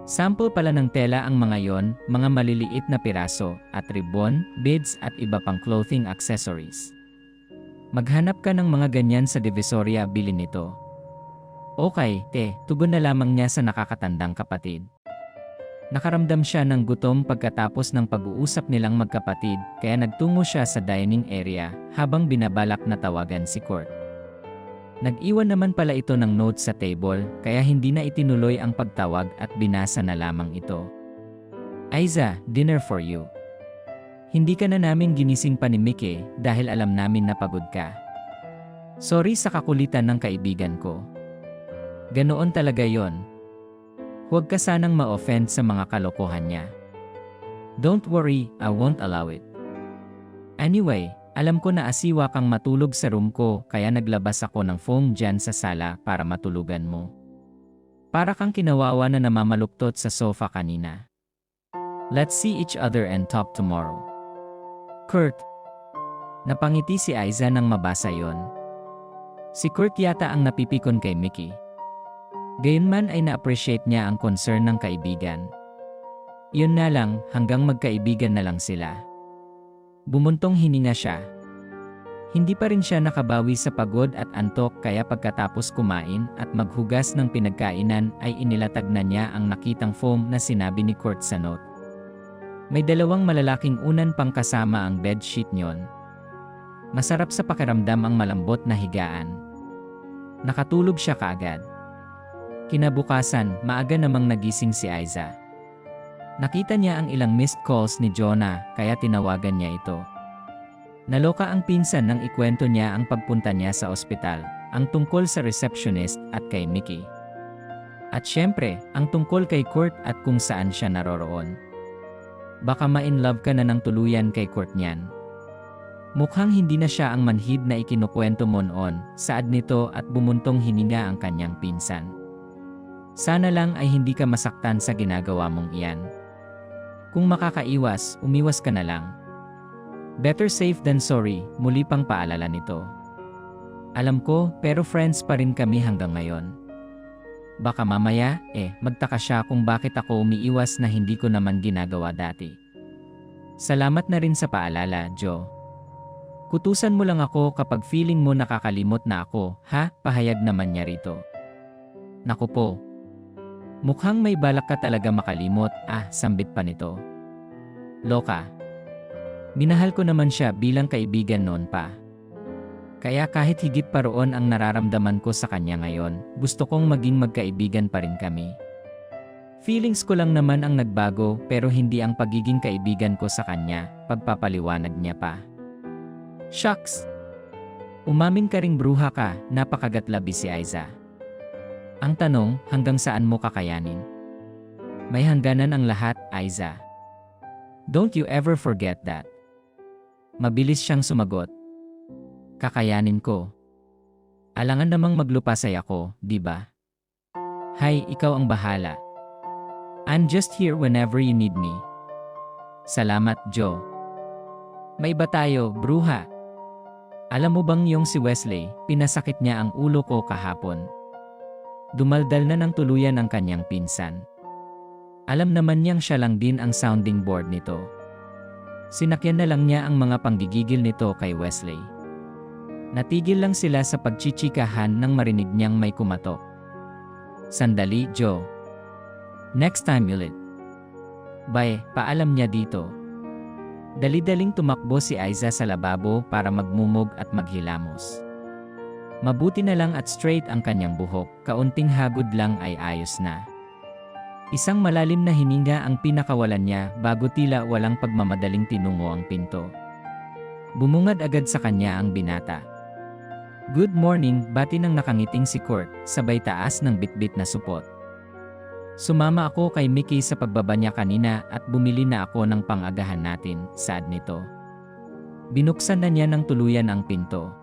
[SPEAKER 1] Sample pala ng tela ang mga yon, mga maliliit na piraso, at ribbon, beads at iba pang clothing accessories. Maghanap ka ng mga ganyan sa Divisoria, bilhin nito. Okay, tugon na lamang niya sa nakakatandang kapatid. Nakaramdam siya ng gutom pagkatapos ng pag-uusap nilang magkapatid, kaya nagtungo siya sa dining area habang binabalak na tawagan si Kurt. Nag-iwan naman pala ito ng note sa table, kaya hindi na itinuloy ang pagtawag at binasa na lamang ito. Aiza, dinner for you. Hindi ka na namin ginising pa ni Mickey dahil alam namin na pagod ka. Sorry sa kakulitan ng kaibigan ko. Ganoon talaga yon. Huwag ka sanang ma-offend sa mga kalokohan niya. Don't worry, I won't allow it. Anyway, alam ko na asiwa kang matulog sa room ko kaya naglabas ako ng foam dyan sa sala para matulugan mo. Para kang kinawawa na namamaluktot sa sofa kanina. Let's see each other and talk tomorrow. Kurt. Napangiti si Aiza nang mabasa yon. Si Kurt yata ang napipikon kay Mickey. Gayunman ay na-appreciate niya ang concern ng kaibigan. Yun na lang, hanggang magkaibigan na lang sila. Bumuntong hininga siya. Hindi pa rin siya nakabawi sa pagod at antok kaya pagkatapos kumain at maghugas ng pinagkainan ay inilatag na niya ang nakitang foam na sinabi ni Kurt sa note. May dalawang malalaking unan pang kasama ang bedsheet niyon. Masarap sa pakiramdam ang malambot na higaan. Nakatulog siya kaagad. Kinabukasan, maaga namang nagising si Aiza. Nakita niya ang ilang missed calls ni Jonah kaya tinawagan niya ito. Naloka ang pinsan nang ikwento niya ang pagpunta niya sa ospital, ang tungkol sa receptionist at kay Mickey. At syempre, ang tungkol kay Kurt at kung saan siya naroroon. Baka ma-inlove ka na ng tuluyan kay Kurt niyan. Mukhang hindi na siya ang manhid na ikinukwento mo noon, saad nito at bumuntong hininga ang kanyang pinsan. Sana lang ay hindi ka masaktan sa ginagawa mong iyan. Kung makakaiwas, umiwas ka na lang. Better safe than sorry, muli pang paalala nito. Alam ko, pero friends pa rin kami hanggang ngayon. Baka mamaya, magtaka siya kung bakit ako umiiwas na hindi ko naman ginagawa dati. Salamat na rin sa paalala, Joe. Kutusan mo lang ako kapag feeling mo nakakalimot na ako, ha? Pahayag naman niya rito. Naku po. Mukhang may balak ka talaga makalimot, sambit pa nito. Loka. Minahal ko naman siya bilang kaibigan noon pa. Kaya kahit higit pa roon ang nararamdaman ko sa kanya ngayon, gusto kong maging magkaibigan pa rin kami. Feelings ko lang naman ang nagbago pero hindi ang pagiging kaibigan ko sa kanya, pagpapaliwanag niya pa. Shucks! Umamin ka ring bruha ka, napakagatlabi si Aiza. Ang tanong, hanggang saan mo kakayanin? May hangganan ang lahat, Aiza. Don't you ever forget that. Mabilis siyang sumagot. Kakayanin ko. Alangan namang maglupasay ako, di ba? Hay, ikaw ang bahala. I'm just here whenever you need me. Salamat, Joe. May iba tayo, bruha. Alam mo bang yung si Wesley, pinasakit niya ang ulo ko kahapon. Dumaldal na ng tuluyan ang kanyang pinsan. Alam naman niyang siya lang din ang sounding board nito. Sinakyan na lang niya ang mga panggigigil nito kay Wesley. Natigil lang sila sa pagchichikahan nang marinig niyang may kumatok. Sandali, Joe. Next time ulit. Bye, paalam niya dito. Dali-daling tumakbo si Aiza sa lababo para magmumog at maghilamos. Mabuti na lang at straight ang kanyang buhok, kaunting hagod lang ay ayos na. Isang malalim na hininga ang pinakawalan niya bago tila walang pagmamadaling tinungo ang pinto. Bumungad agad sa kanya ang binata. Good morning, bati ng nakangiting si Kurt, sabay taas ng bitbit na supot. Sumama ako kay Mickey sa pagbaba niya kanina at bumili na ako ng pang-agahan natin, saad nito. Binuksan na niya ng tuluyan ang pinto.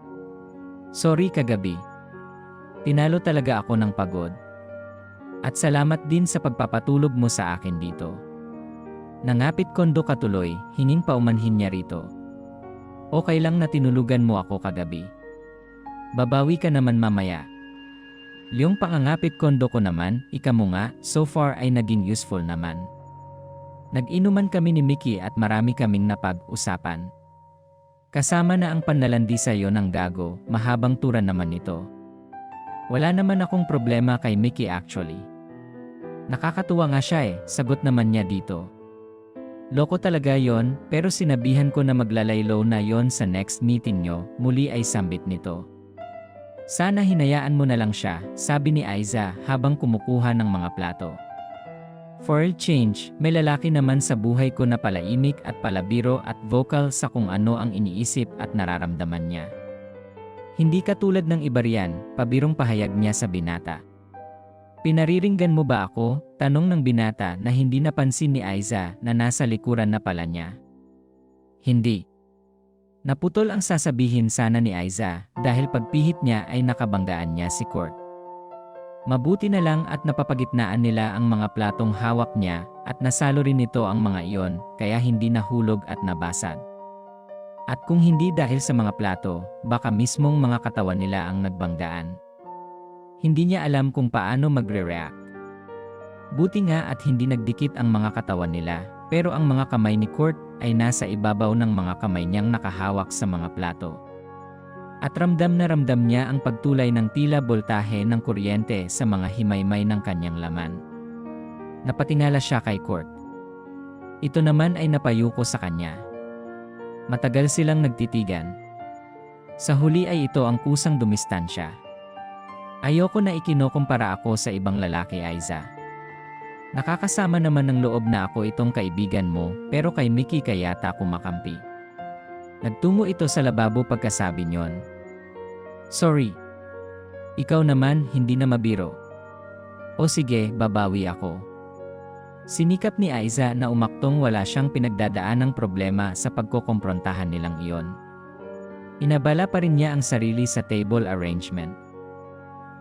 [SPEAKER 1] Sorry kagabi. Tinalo talaga ako ng pagod. At salamat din sa pagpapatulog mo sa akin dito. Nangapit kondo katuloy, hinging paumanhin niya rito. Okay lang na tinulugan mo ako kagabi. Babawi ka naman mamaya. Yung pangangapit kondo ko naman, ika mo nga, so far ay naging useful naman. Nag-inuman kami ni Mickey at marami kaming napag-usapan. Kasama na ang panlalandi sa'yo ng gago, mahabang tura naman ito. Wala naman akong problema kay Mickey actually. Nakakatuwa nga siya sagot naman niya dito. Loko talaga yon, pero sinabihan ko na maglalaylo na yon sa next meeting nyo, muli ay sambit nito. Sana hinayaan mo na lang siya, sabi ni Aiza habang kumukuha ng mga plato. For a change, may lalaki naman sa buhay ko na palaimik at palabiro at vocal sa kung ano ang iniisip at nararamdaman niya. Hindi katulad ng iba riyan, pabirong pahayag niya sa binata. Pinariringgan mo ba ako? Tanong ng binata na hindi napansin ni Aiza na nasa likuran na pala niya. Hindi. Naputol ang sasabihin sana ni Aiza dahil pagpihit niya ay nakabanggaan niya si Kurt. Mabuti na lang at napapagitnaan nila ang mga platong hawak niya at nasalo rin nito ang mga iyon kaya hindi nahulog at nabasag. At kung hindi dahil sa mga plato, baka mismong mga katawan nila ang nagbanggaan. Hindi niya alam kung paano magre-react. Buti nga at hindi nagdikit ang mga katawan nila, pero ang mga kamay ni Kurt ay nasa ibabaw ng mga kamay niyang nakahawak sa mga plato. At ramdam na ramdam niya ang pagtulay ng tila boltahe ng kuryente sa mga himaymay ng kanyang laman. Napatingala siya kay Kurt. Ito naman ay napayuko sa kanya. Matagal silang nagtitigan. Sa huli ay ito ang kusang dumistansya. Ayoko na ikinokumpara ako sa ibang lalaki, Aiza. Nakakasama naman ng loob na ako itong kaibigan mo, pero kay Mickey kaya ta kumakampi. Nagtungo ito sa lababo pagkasabi niyon. Sorry. Ikaw naman, hindi na mabiro. O sige, babawi ako. Sinikap ni Aiza na umaktong wala siyang pinagdadaanang problema sa pagkokomprontahan nilang iyon. Inabala pa rin niya ang sarili sa table arrangement.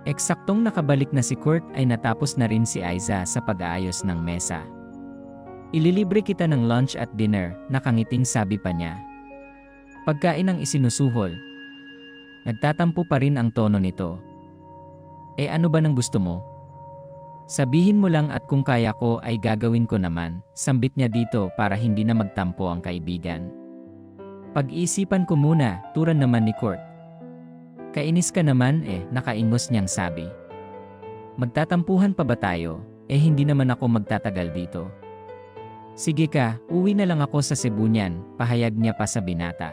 [SPEAKER 1] Eksaktong nakabalik na si Kurt ay natapos na rin si Aiza sa pag-aayos ng mesa. Ililibre kita ng lunch at dinner, nakangiting sabi pa niya. Pagkain ang isinusuhol. Nagtatampo pa rin ang tono nito. Eh ano ba nang gusto mo? Sabihin mo lang at kung kaya ko ay gagawin ko naman, sambit niya dito para hindi na magtampo ang kaibigan. Pag-iisipan ko muna, turan naman ni Kurt. Kainis ka naman nakaingos niyang sabi. Magtatampuhan pa ba tayo? Hindi naman ako magtatagal dito. Sige ka, uwi na lang ako sa Cebu niyan, pahayag niya pa sa binata.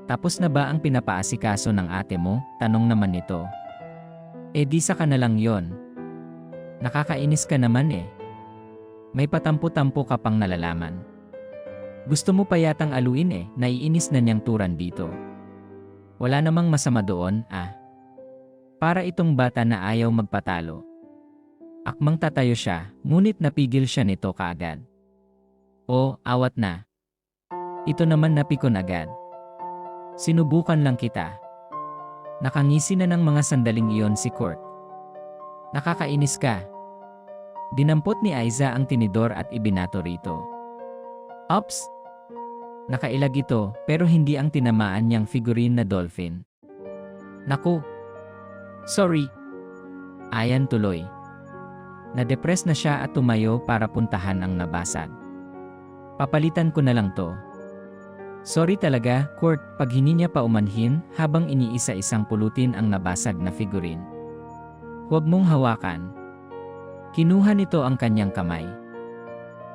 [SPEAKER 1] Tapos na ba ang pinapaasikaso ng ate mo? Tanong naman nito. Di sa ka na lang yon. Nakakainis ka naman May patampo-tampo ka pang nalalaman. Gusto mo pa yatang aluin naiinis na niyang turan dito. Wala namang masama doon Para itong bata na ayaw magpatalo. Akmang tatayo siya, ngunit napigil siya nito kaagad. Awat na. Ito naman napikon agad. Sinubukan lang kita. Nakangisi na ng mga sandaling iyon si Kurt. Nakakainis ka. Dinampot ni Aiza ang tinidor at ibinato rito. Ops! Nakailag ito pero hindi ang tinamaan niyang figurine na dolphin. Naku! Sorry! Ayan tuloy. Nadepress na siya at tumayo para puntahan ang nabasag. Papalitan ko na lang to. Sorry talaga, Kurt, pag hindi niya pa umanhin habang iniisa-isang pulutin ang nabasag na figurine. Huwag mong hawakan. Kinuha nito ang kanyang kamay.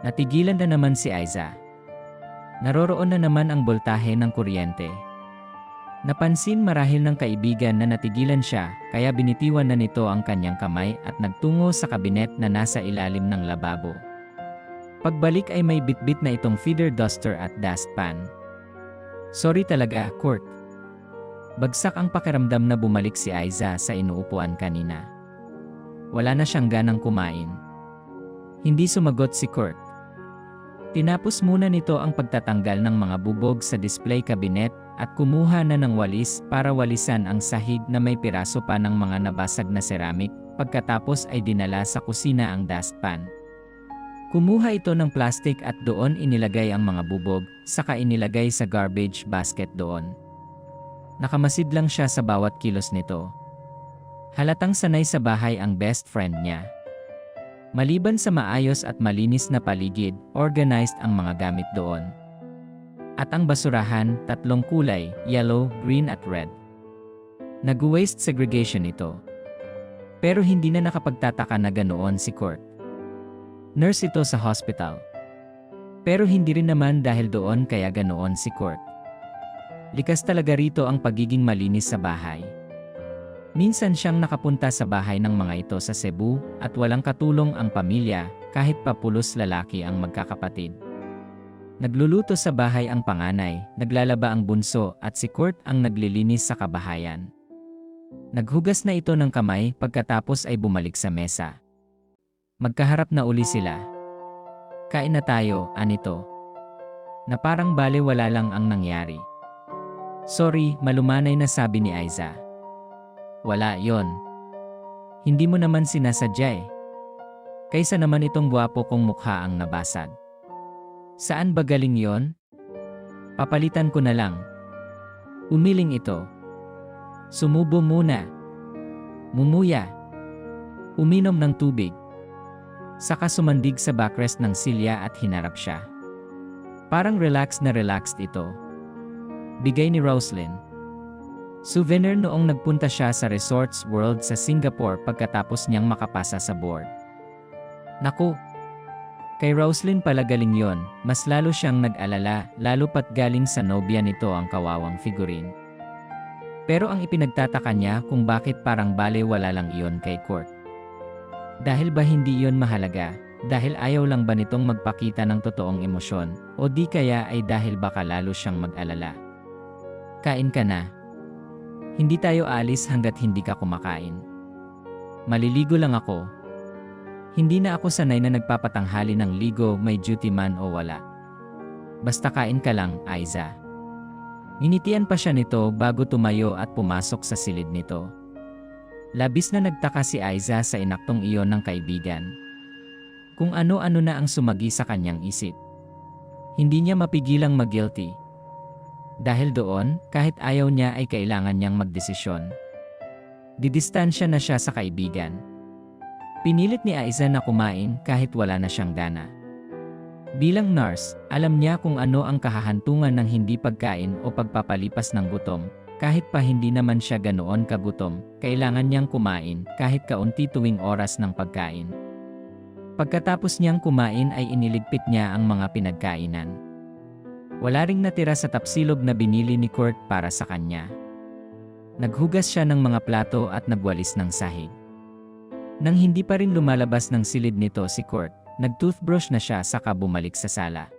[SPEAKER 1] Natigilan na naman si Aiza. Naroroon na naman ang boltahe ng kuryente. Napansin marahil ng kaibigan na natigilan siya, kaya binitiwan na nito ang kanyang kamay at nagtungo sa kabinet na nasa ilalim ng lababo. Pagbalik ay may bitbit na itong feather duster at dustpan. Sorry talaga, Kurt. Bagsak ang pakiramdam na bumalik si Aiza sa inuupuan kanina. Wala na siyang ganang kumain. Hindi sumagot si Kurt. Tinapos muna nito ang pagtatanggal ng mga bubog sa display cabinet at kumuha na ng walis para walisan ang sahig na may piraso pa ng mga nabasag na ceramic, pagkatapos ay dinala sa kusina ang dustpan. Kumuha ito ng plastic at doon inilagay ang mga bubog, saka inilagay sa garbage basket doon. Nakamasid lang siya sa bawat kilos nito. Halatang sanay sa bahay ang best friend niya. Maliban sa maayos at malinis na paligid, organized ang mga gamit doon. At ang basurahan, 3 kulay, yellow, green at red. Nag-waste segregation ito. Pero hindi na nakapagtataka na ganoon si Kurt. Nurse ito sa hospital. Pero hindi rin naman dahil doon kaya ganoon si Kurt. Likas talaga rito ang pagiging malinis sa bahay. Minsan siyang nakapunta sa bahay ng mga ito sa Cebu at walang katulong ang pamilya kahit pa pulos lalaki ang magkakapatid. Nagluluto sa bahay ang panganay, naglalaba ang bunso at si Kurt ang naglilinis sa kabahayan. Naghugas na ito ng kamay pagkatapos ay bumalik sa mesa. Magkaharap na uli sila. Kain na tayo, anito. Na parang bale wala lang ang nangyari. Sorry, malumanay na sabi ni Aiza. Wala yon. Hindi mo naman sinasadya Kaysa naman itong gwapo kong mukha ang nabasag. Saan ba galing yon? Papalitan ko na lang. Umiling ito. Sumubo muna. Mumuya. Uminom ng tubig. Saka sumandig sa backrest ng silya at hinarap siya. Parang relaxed na relaxed ito. Bigay ni Roslyn. Souvenir noong nagpunta siya sa Resorts World sa Singapore pagkatapos niyang makapasa sa board. Naku! Kay Roslyn pala galing yon, mas lalo siyang nag-alala, lalo pat galing sa nobya nito ang kawawang figurine. Pero ang ipinagtataka niya kung bakit parang bale wala lang iyon kay Kurt. Dahil ba hindi iyon mahalaga? Dahil ayaw lang ba nitong magpakita ng totoong emosyon? O di kaya ay dahil baka lalo siyang mag-alala? Kain ka na. Hindi tayo alis hanggat hindi ka kumakain. Maliligo lang ako. Hindi na ako sanay na nagpapatanghali ng ligo, may duty man o wala. Basta kain ka lang, Aiza. Ninitian pa siya nito bago tumayo at pumasok sa silid nito. Labis na nagtaka si Aiza sa inaktong iyon ng kaibigan. Kung ano-ano na ang sumagi sa kanyang isip. Hindi niya mapigilang mag-guilty. Dahil doon, kahit ayaw niya ay kailangan niyang magdesisyon. Didistansya na siya sa kaibigan. Pinilit ni Aiza na kumain kahit wala na siyang gana. Bilang nurse, alam niya kung ano ang kahahantungan ng hindi pagkain o pagpapalipas ng gutom. Kahit pa hindi naman siya ganoon kagutom, kailangan niyang kumain kahit kaunti tuwing oras ng pagkain. Pagkatapos niyang kumain ay iniligpit niya ang mga pinagkainan. Wala ring natira sa tapsilog na binili ni Kurt para sa kanya. Naghugas siya ng mga plato at nagwalis ng sahig. Nang hindi pa rin lumalabas ng silid nito si Kurt, nag-toothbrush na siya saka bumalik sa sala.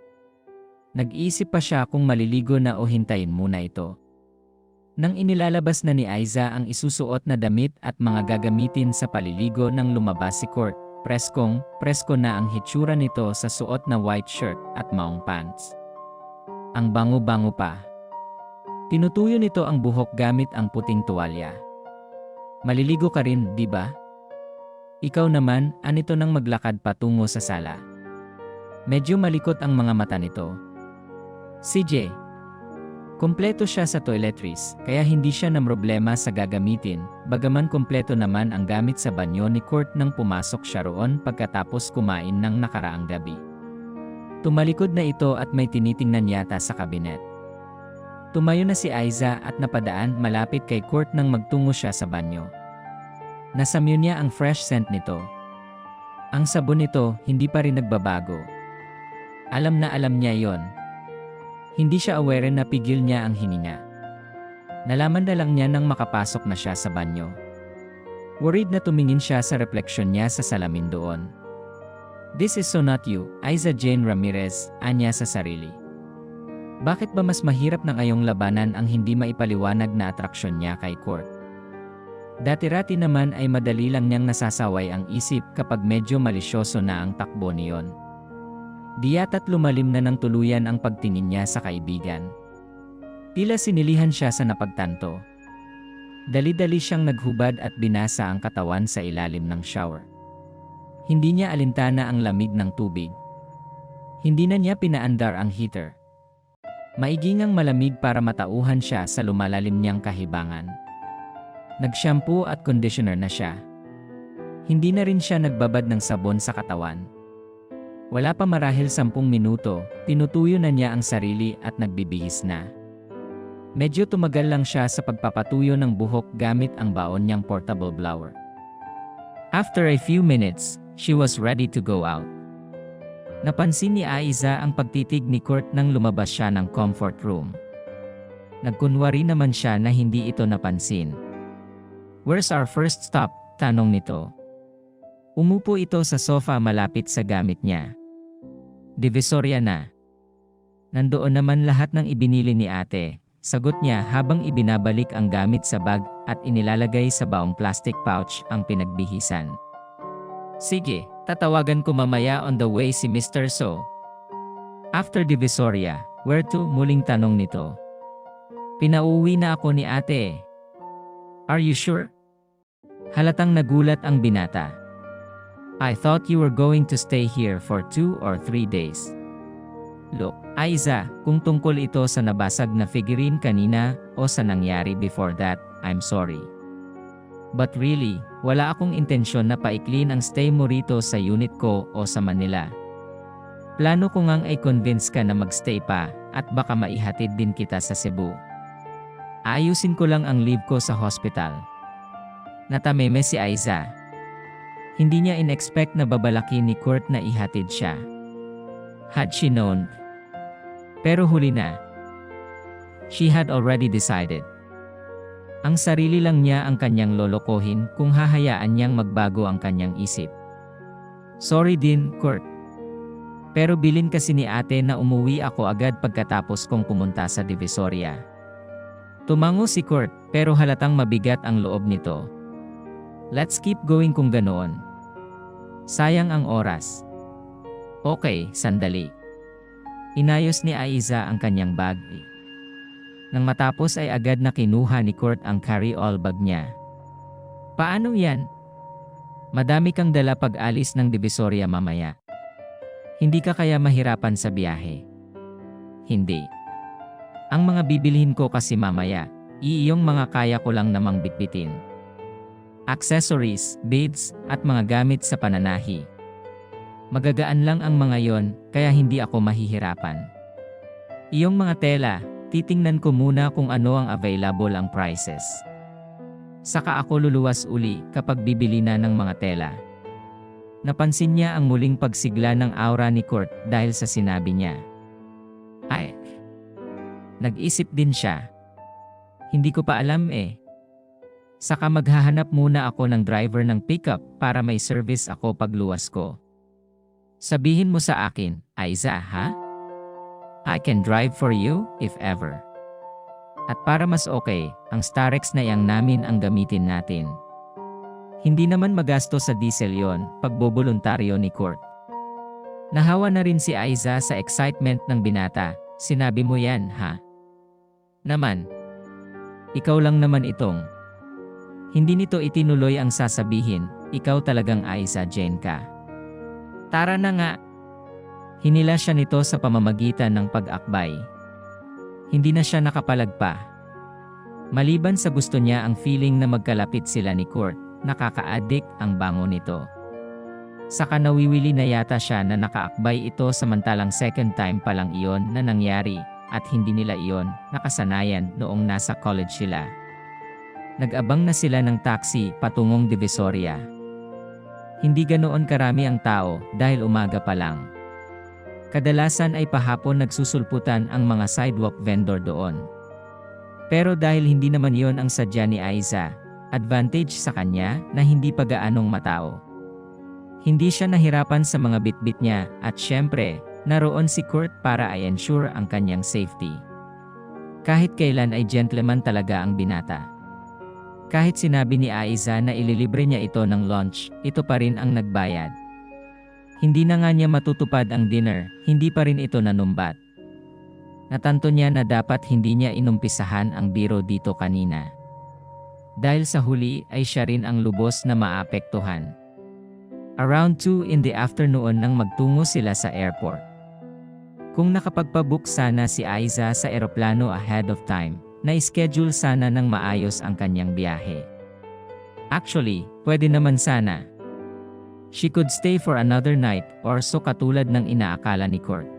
[SPEAKER 1] Nag-iisip pa siya kung maliligo na o hintayin muna ito. Nang inilalabas na ni Aiza ang isusuot na damit at mga gagamitin sa paliligo nang lumabas si Kurt, presko na ang hitsura nito sa suot na white shirt at maong pants. Ang bango-bango pa. Tinutuyo nito ang buhok gamit ang puting tuwalya. Maliligo ka rin, di ba? Ikaw naman, anito nang maglakad patungo sa sala. Medyo malikot ang mga mata nito. CJ. Kompleto siya sa toiletries, kaya hindi siya namroblema sa gagamitin, bagaman kompleto naman ang gamit sa banyo ni Kurt nang pumasok siya roon pagkatapos kumain ng nakaraang gabi. Tumalikod na ito at may tinitingnan yata sa kabinet. Tumayo na si Aiza at napadaan malapit kay Kurt nang magtungo siya sa banyo. Nasamyo niya ang fresh scent nito. Ang sabon nito hindi pa rin nagbabago. Alam na alam niya yon. Hindi siya aware na pigil niya ang hininga. Nalaman na lang niya nang makapasok na siya sa banyo. Worried na tumingin siya sa refleksyon niya sa salamin doon. This is so not you, Aiza Jane Ramirez, anya sa sarili. Bakit ba mas mahirap na ngayong labanan ang hindi maipaliwanag na atraksyon niya kay Kurt? Dati-rati naman ay madali lang niyang nasasaway ang isip kapag medyo malisyoso na ang takbo niyon. Di yata't lumalim na ng tuluyan ang pagtingin niya sa kaibigan. Tila sinilihan siya sa napagtanto. Dali-dali siyang naghubad at binasa ang katawan sa ilalim ng shower. Hindi niya alintana ang lamig ng tubig. Hindi na niya pinaandar ang heater. Maigingang malamig para matauhan siya sa lumalalim niyang kahibangan. Nag-shampoo at conditioner na siya. Hindi na rin siya nagbabad ng sabon sa katawan. Wala pa marahil 10 minuto, tinutuyo na niya ang sarili at nagbibihis na. Medyo tumagal lang siya sa pagpapatuyo ng buhok gamit ang baon niyang portable blower. After a few minutes, she was ready to go out. Napansin ni Aiza ang pagtitig ni Kurt nang lumabas siya ng comfort room. Nagkunwari naman siya na hindi ito napansin. Where's our first stop? Tanong nito. Umupo ito sa sofa malapit sa gamit niya. Divisoria na. Nandoon naman lahat ng ibinili ni ate, sagot niya habang ibinabalik ang gamit sa bag at inilalagay sa baong plastic pouch ang pinagbihisan. Sige, tatawagan ko mamaya on the way si Mr. So. After Divisoria, where to? Muling tanong nito. Pinauwi na ako ni ate. Are you sure? Halatang nagulat ang binata. I thought you were going to stay here for 2 or 3 days. Look, Aiza, kung tungkol ito sa nabasag na figurine kanina o sa nangyari before that, I'm sorry. But really, wala akong intensyon na paiklin ang stay mo rito sa unit ko o sa Manila. Plano ko ngang i-convince ka na magstay pa at baka maihatid din kita sa Cebu. Aayusin ko lang ang leave ko sa hospital. Natameme si Aiza. Hindi niya in-expect na babalaki ni Kurt na ihatid siya. Had she known. Pero huli na. She had already decided. Ang sarili lang niya ang kanyang lolokohin kung hahayaan niyang magbago ang kanyang isip. Sorry din, Kurt. Pero bilin kasi ni ate na umuwi ako agad pagkatapos kong pumunta sa Divisoria. Tumango si Kurt, pero halatang mabigat ang loob nito. Let's keep going kung ganoon. Sayang ang oras. Okay, sandali. Inayos ni Aiza ang kanyang bag. Nang matapos ay agad na kinuha ni Kurt ang carry-all bag niya. Paano yan? Madami kang dala pag-alis ng Divisoria mamaya. Hindi ka kaya mahirapan sa biyahe? Hindi. Ang mga bibilhin ko kasi mamaya, iyong mga kaya ko lang namang bitbitin. Accessories, beads, at mga gamit sa pananahi. Magagaan lang ang mga yon, kaya hindi ako mahihirapan. Iyong mga tela, titingnan ko muna kung ano ang available ang prices. Saka ako luluwas uli kapag bibili na ng mga tela. Napansin niya ang muling pagsigla ng aura ni Kurt dahil sa sinabi niya. Ay, nag-isip din siya. Hindi ko pa alam eh. Saka maghahanap muna ako ng driver ng pickup para may service ako pagluwas ko. Sabihin mo sa akin, Aiza, ha? I can drive for you, if ever. At para mas okay, ang Starex na yang namin ang gamitin natin. Hindi naman magasto sa diesel yon, pagboboluntaryo ni Kurt. Nahawa na rin si Aiza sa excitement ng binata. Sinabi mo yan, ha? Naman. Ikaw lang naman itong. Hindi nito itinuloy ang sasabihin, ikaw talagang Aiza Jane ka. Tara na nga. Hinila siya nito sa pamamagitan ng pag-akbay. Hindi na siya nakapalagpa. Maliban sa gusto niya ang feeling na magkalapit sila ni Kurt, nakaka-addict ang bango nito. Saka nawiwili na yata siya na nakaakbay ito samantalang second time pa lang iyon na nangyari at hindi nila iyon nakasanayan noong nasa college sila. Nag-abang na sila ng taxi patungong Divisoria. Hindi ganoon karami ang tao dahil umaga pa lang. Kadalasan ay pahapon nagsusulputan ang mga sidewalk vendor doon. Pero dahil hindi naman yon ang sadya ni Aiza, advantage sa kanya na hindi pa gaanong matao. Hindi siya nahirapan sa mga bitbit niya at syempre, naroon si Kurt para i-ensure ang kanyang safety. Kahit kailan ay gentleman talaga ang binata. Kahit sinabi ni Aiza na ililibre niya ito ng lunch, ito pa rin ang nagbayad. Hindi na nga niya matutupad ang dinner, hindi pa rin ito nanumbat. Natanto niya na dapat hindi niya inumpisahan ang biro dito kanina. Dahil sa huli ay siya rin ang lubos na maapektuhan. Around 2 in the afternoon nang magtungo sila sa airport. Kung nakapagpabook sana si Aiza sa eroplano ahead of time, na-schedule sana ng maayos ang kanyang biyahe. Actually, pwede naman sana. She could stay for another night or so katulad ng inaakala ni Kurt.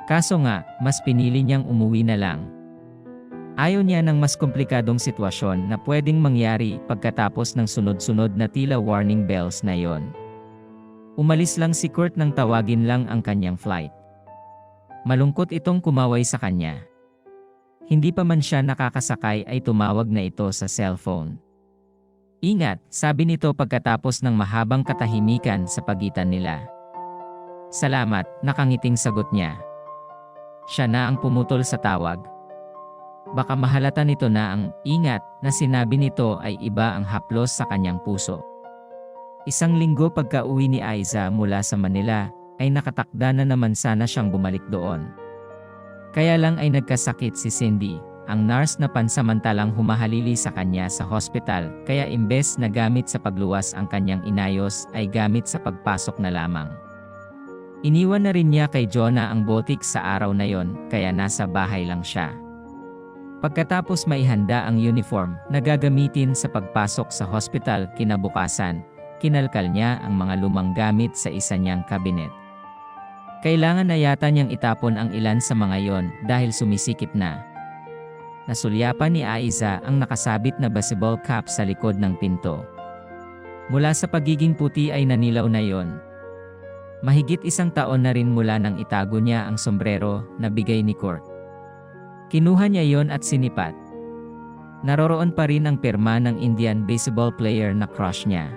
[SPEAKER 1] Kaso nga, mas pinili niyang umuwi na lang. Ayaw niya ng mas komplikadong sitwasyon na pwedeng mangyari pagkatapos ng sunod-sunod na tila warning bells na yon. Umalis lang si Kurt nang tawagin lang ang kanyang flight. Malungkot itong kumaway sa kanya. Hindi pa man siya nakakasakay ay tumawag na ito sa cellphone. Ingat, sabi nito pagkatapos ng mahabang katahimikan sa pagitan nila. Salamat, nakangiting sagot niya. Siya na ang pumutol sa tawag. Baka mahalata nito na ang ingat na sinabi nito ay iba ang haplos sa kanyang puso. Isang linggo pagka-uwi ni Aiza mula sa Manila, ay nakatakda na naman sana siyang bumalik doon. Kaya lang ay nagkasakit si Cindy, ang nurse na pansamantalang humahalili sa kanya sa hospital, kaya imbes na gamit sa pagluwas ang kanyang inayos ay gamit sa pagpasok na lamang. Iniwan na rin niya kay Jonah ang botik sa araw na yon, kaya nasa bahay lang siya. Pagkatapos maihanda ang uniform na gagamitin sa pagpasok sa hospital kinabukasan, kinalkal niya ang mga lumang gamit sa isa niyang kabinet. Kailangan na yata niyang itapon ang ilan sa mga yon dahil sumisikip na. Nasulyapan ni Aiza ang nakasabit na baseball cap sa likod ng pinto. Mula sa pagiging puti ay nanilaw na yon. Mahigit 1 taon na rin mula nang itago niya ang sombrero na bigay ni Kurt. Kinuha niya yon at sinipat. Naroroon pa rin ang pirma ng Indian baseball player na crush niya.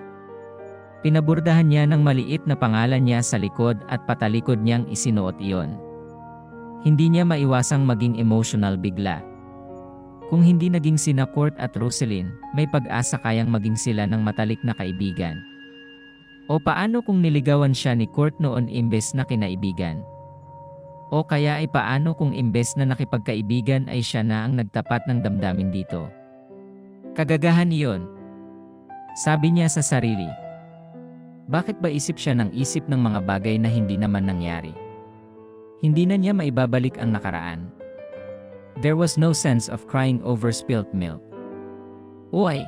[SPEAKER 1] Pinabordahan niya ng maliit na pangalan niya sa likod at patalikod niyang isinuot iyon. Hindi niya maiwasang maging emotional bigla. Kung hindi naging sina Kurt at Roselyn, may pag-asa kayang maging sila ng matalik na kaibigan. O paano kung niligawan siya ni Kurt noon imbes na kinaibigan? O kaya ay paano kung imbes na nakipagkaibigan ay siya na ang nagtapat ng damdamin dito? Kagagahan iyon. Sabi niya sa sarili. Bakit ba isip siya ng isip ng mga bagay na hindi naman nangyari? Hindi na niya maibabalik ang nakaraan. There was no sense of crying over spilt milk. Uy!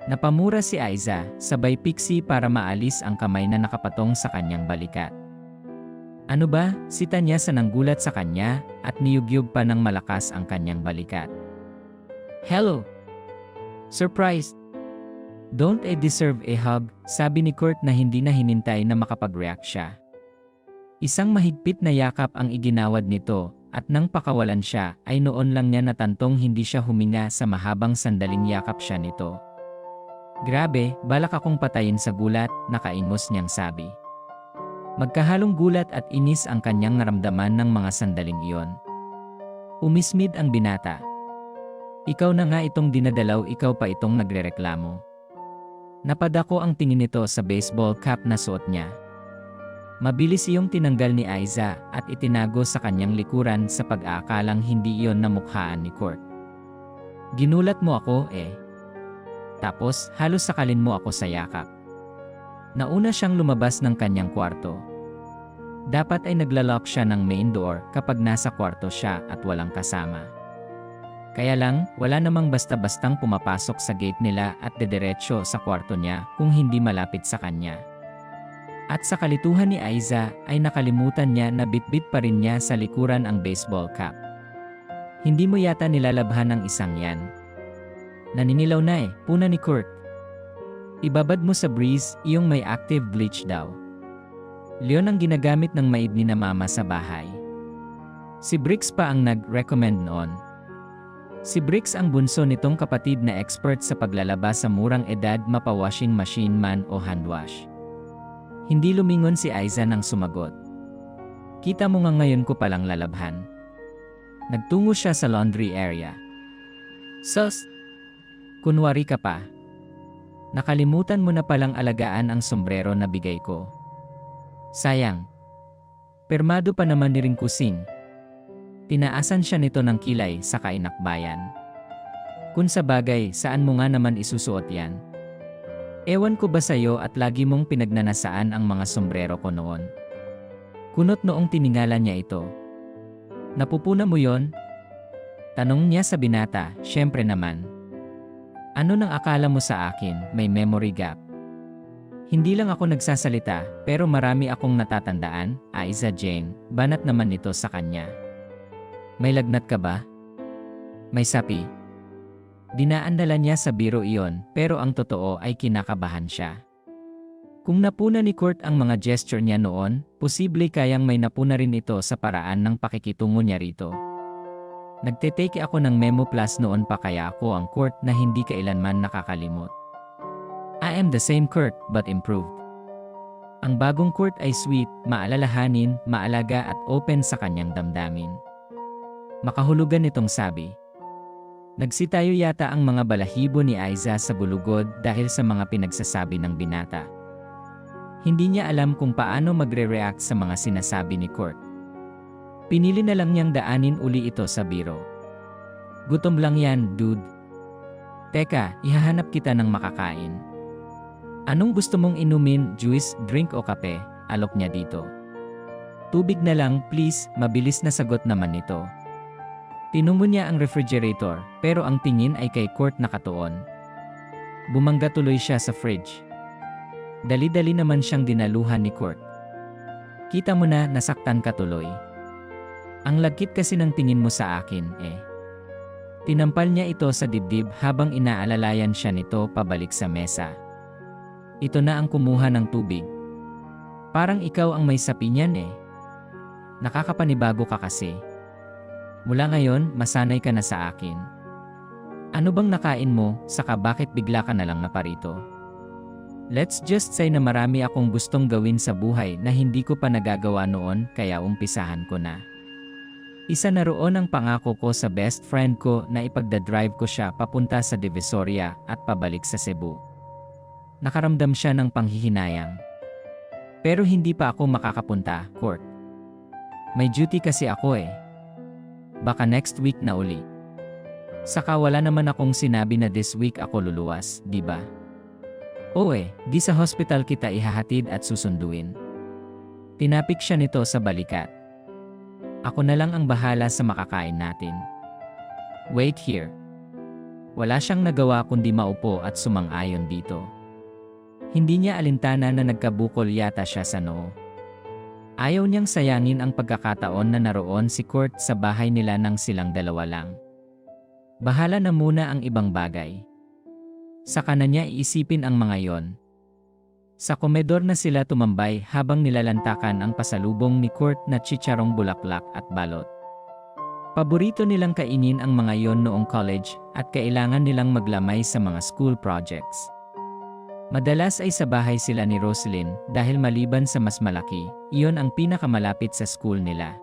[SPEAKER 1] Napamura si Aiza, sabay piksi para maalis ang kamay na nakapatong sa kanyang balikat. Ano ba? Sita niya sa nanggulat sa kanya at niyugyug pa ng malakas ang kanyang balikat. Hello! Surprised! Don't I deserve a hug? Sabi ni Kurt na hindi na hinintay na makapag-react siya. Isang mahigpit na yakap ang iginawad nito at nang pakawalan siya ay noon lang niya natantong hindi siya huminga sa mahabang sandaling yakap siya nito. Grabe, balak akong patayin sa gulat, nakaingos niyang sabi. Magkahalong gulat at inis ang kanyang naramdaman ng mga sandaling iyon. Umismid ang binata. Ikaw na nga itong dinadalaw, ikaw pa itong nagrereklamo. Napadako ang tingin nito sa baseball cap na suot niya. Mabilis iyong tinanggal ni Aiza at itinago sa kanyang likuran sa pag-aakalang hindi iyon namukhaan ni Kurt. Ginulat mo ako eh. Tapos halos sakalin mo ako sa yakap. Nauna siyang lumabas ng kanyang kwarto. Dapat ay naglalak siya ng main door kapag nasa kwarto siya at walang kasama. Kaya lang, wala namang basta-bastang pumapasok sa gate nila at dediretso sa kwarto niya kung hindi malapit sa kanya. At sa kalituhan ni Aiza ay nakalimutan niya na bitbit pa rin niya sa likuran ang baseball cap. Hindi mo yata nilalabhan ang isang yan. Naninilaw na eh, puna ni Kurt. Ibabad mo sa breeze, iyong may active bleach daw. Leon ang ginagamit ng maid ni na mama sa bahay. Si Bricks pa ang nag-recommend noon. Si Bricks ang bunso nitong kapatid na expert sa paglalaba sa murang edad, mapa-washing machine man o handwash. Hindi lumingon si Aiza nang sumagot. Kita mo nga ngayon ko palang lalabhan. Nagtungo siya sa laundry area. Sus! Kunwari ka pa. Nakalimutan mo na palang alagaan ang sombrero na bigay ko. Sayang. Permado pa naman ni Ring Kusing. Tinaasan siya nito ng kilay sa kainakbayan. Kung sa bagay, saan mo nga naman isusuot yan? Ewan ko ba sa'yo at lagi mong pinagnanasaan ang mga sombrero ko noon? Kunot noong tiningala niya ito. Napupuna mo yon? Tanong niya sa binata, syempre naman. Ano nang akala mo sa akin, may memory gap? Hindi lang ako nagsasalita, pero marami akong natatandaan, Aiza Jane, banat naman ito sa kanya. May lagnat ka ba? May sapi. Dinaandala niya sa biro iyon, pero ang totoo ay kinakabahan siya. Kung napuna ni Kurt ang mga gesture niya noon, posible kayang may napuna rin ito sa paraan ng pakikitungo niya rito. Nagtetake ako ng Memo Plus noon pa kaya ako ang Kurt na hindi kailanman nakakalimot. I am the same Kurt but improved. Ang bagong Kurt ay sweet, maalalahanin, maalaga at open sa kanyang damdamin. Makahulugan itong sabi. Nagsitayo yata ang mga balahibo ni Aiza sa bulugod dahil sa mga pinagsasabi ng binata. Hindi niya alam kung paano magre-react sa mga sinasabi ni Kurt. Pinili na lang niyang daanin uli ito sa biro. Gutom lang yan, dude. Teka, ihahanap kita ng makakain. Anong gusto mong inumin, juice, drink o kape? Alok niya dito. Tubig na lang, please, mabilis na sagot naman nito. Tinungo niya ang refrigerator, pero ang tingin ay kay Kurt nakatuon. Bumangga tuloy siya sa fridge. Dali-dali naman siyang dinaluhan ni Kurt. Kita mo na, nasaktan ka tuloy. Ang lagkit kasi ng tingin mo sa akin, eh. Tinampal niya ito sa dibdib habang inaalalayan siya nito pabalik sa mesa. Ito na ang kumuha ng tubig. Parang ikaw ang may sapi niyan eh. Nakakapanibago ka kasi. Mula ngayon, masanay ka na sa akin. Ano bang nakain mo, saka bakit bigla ka na lang naparito? Let's just say na marami akong gustong gawin sa buhay na hindi ko pa nagagawa noon kaya umpisahan ko na. Isa na roon ang pangako ko sa best friend ko na ipagdadrive ko siya papunta sa Divisoria at pabalik sa Cebu. Nakaramdam siya ng panghihinayang. Pero hindi pa ako makakapunta, Court. May duty kasi ako eh. Baka next week na uli. Saka wala naman akong sinabi na this week ako luluwas, di ba? Oo eh, di sa hospital kita ihahatid at susunduin. Tinapik siya nito sa balikat. Ako na lang ang bahala sa makakain natin. Wait here. Wala siyang nagawa kundi maupo at sumang-ayon dito. Hindi niya alintana na nagkabukol yata siya sa noo. Ayaw niyang sayangin ang pagkakataon na naroon si Court sa bahay nila nang silang dalawa lang. Bahala na muna ang ibang bagay. Saka na niya iisipin ang mga yon. Sa komedor na sila tumambay habang nilalantakan ang pasalubong ni Court na chicharong bulaklak at balot. Paborito nilang kainin ang mga yon noong college at kailangan nilang maglamay sa mga school projects. Madalas ay sa bahay sila ni Roslyn dahil maliban sa mas malaki, iyon ang pinakamalapit sa school nila.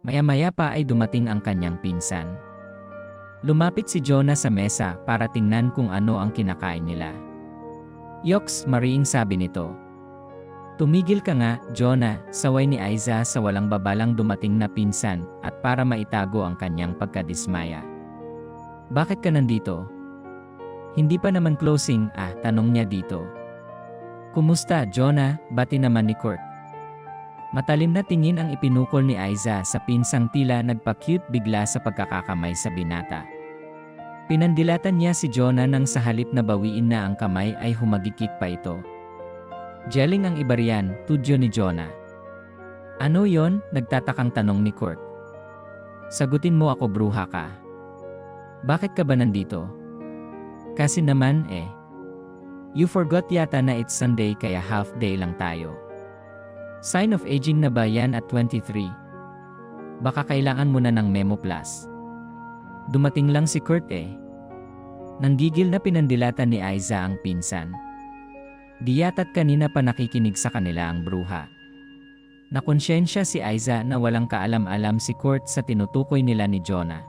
[SPEAKER 1] Maya-maya pa ay dumating ang kanyang pinsan. Lumapit si Jonah sa mesa para tingnan kung ano ang kinakain nila. Yoks, mariing sabi nito. Tumigil ka nga, Jonah, saway ni Aiza sa walang babalang dumating na pinsan at para maitago ang kanyang pagkadismaya. Bakit ka nandito? Hindi pa naman closing, tanong niya dito. Kumusta, Jonah? Bati naman ni Court. Matalim na tingin ang ipinukol ni Aiza sa pinsang tila nagpa-cute bigla sa pagkakakamay sa binata. Pinandilatan niya si Jonah nang sa halip na bawiin na ang kamay ay humagikik pa ito. Jelling ang iba riyan, tudyo ni Jonah. Ano yon? Nagtatakang tanong ni Court. Sagutin mo ako, bruha ka. Bakit ka ba nandito? Kasi naman You forgot yata na it's Sunday kaya half day lang tayo. Sign of aging na ba yan at 23? Baka kailangan mo na ng Memo Plus. Dumating lang si Court Nanggigil na pinandilatan ni Aiza ang pinsan. Di yata't kanina pa nakikinig sa kanila ang bruha. Nakonsyensya si Aiza na walang kaalam-alam si Court sa tinutukoy nila ni Jonah.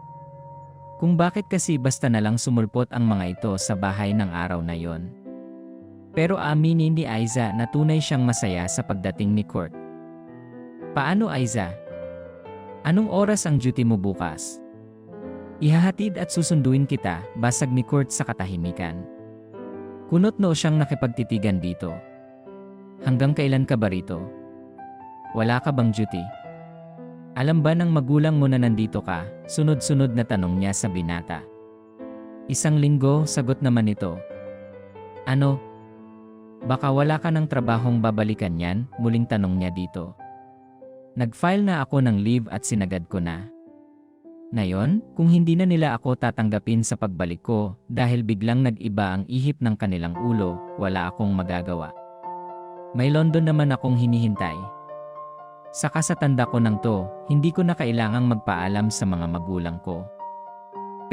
[SPEAKER 1] Kung bakit kasi basta na lang sumulpot ang mga ito sa bahay ng araw na yon. Pero aminin ni Aiza na tunay siyang masaya sa pagdating ni Court. Paano, Aiza? Anong oras ang duty mo bukas? Ihahatid at susunduin kita, basag ni Court sa katahimikan. Kunot noo siyang nakipagtitigan dito. Hanggang kailan ka ba rito? Wala ka bang duty? Alam ba ng magulang mo na nandito ka? Sunod-sunod na tanong niya sa binata. 1 linggo, sagot naman ito. Ano? Baka wala ka ng trabahong babalikan yan? Muling tanong niya dito. Nag-file na ako ng leave at sinagad ko na. Ngayon, kung hindi na nila ako tatanggapin sa pagbalik ko dahil biglang nag-iba ang ihip ng kanilang ulo, wala akong magagawa. May London naman akong hinihintay. Saka sa tanda ko nang to, hindi ko na kailangang magpaalam sa mga magulang ko.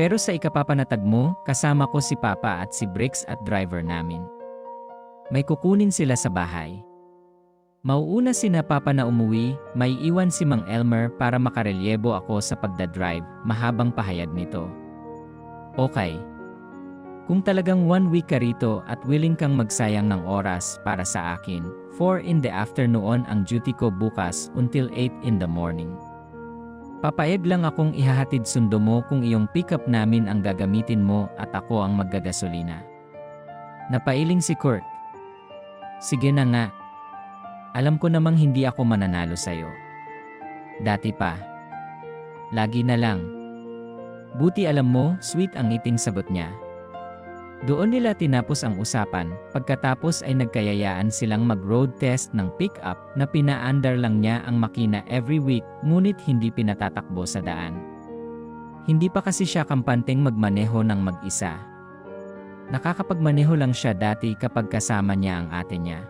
[SPEAKER 1] Pero sa ikapapanatag mo, kasama ko si Papa at si Briggs at driver namin. May kukunin sila sa bahay. Mauuna sina Papa na umuwi, may iwan si Mang Elmer para makarelyebo ako sa pagdadrive, mahabang pahayag nito. Okay. Kung talagang 1 week ka rito at willing kang magsayang ng oras para sa akin, 4 in the afternoon ang duty ko bukas until 8 in the morning. Papayag lang akong ihahatid sundo mo kung iyong pick-up namin ang gagamitin mo at ako ang maggagasolina. Napailing si Court. Sige na nga. Alam ko namang hindi ako mananalo sa'yo. Dati pa. Lagi na lang. Buti alam mo, sweet ang ngiting sagot niya. Doon nila tinapos ang usapan, pagkatapos ay nagkayayaan silang mag-road test ng pick-up na pinaandar lang niya ang makina every week ngunit hindi pinatatakbo sa daan. Hindi pa kasi siya kampanteng magmaneho ng mag-isa. Nakakapagmaneho lang siya dati kapag kasama niya ang ate niya.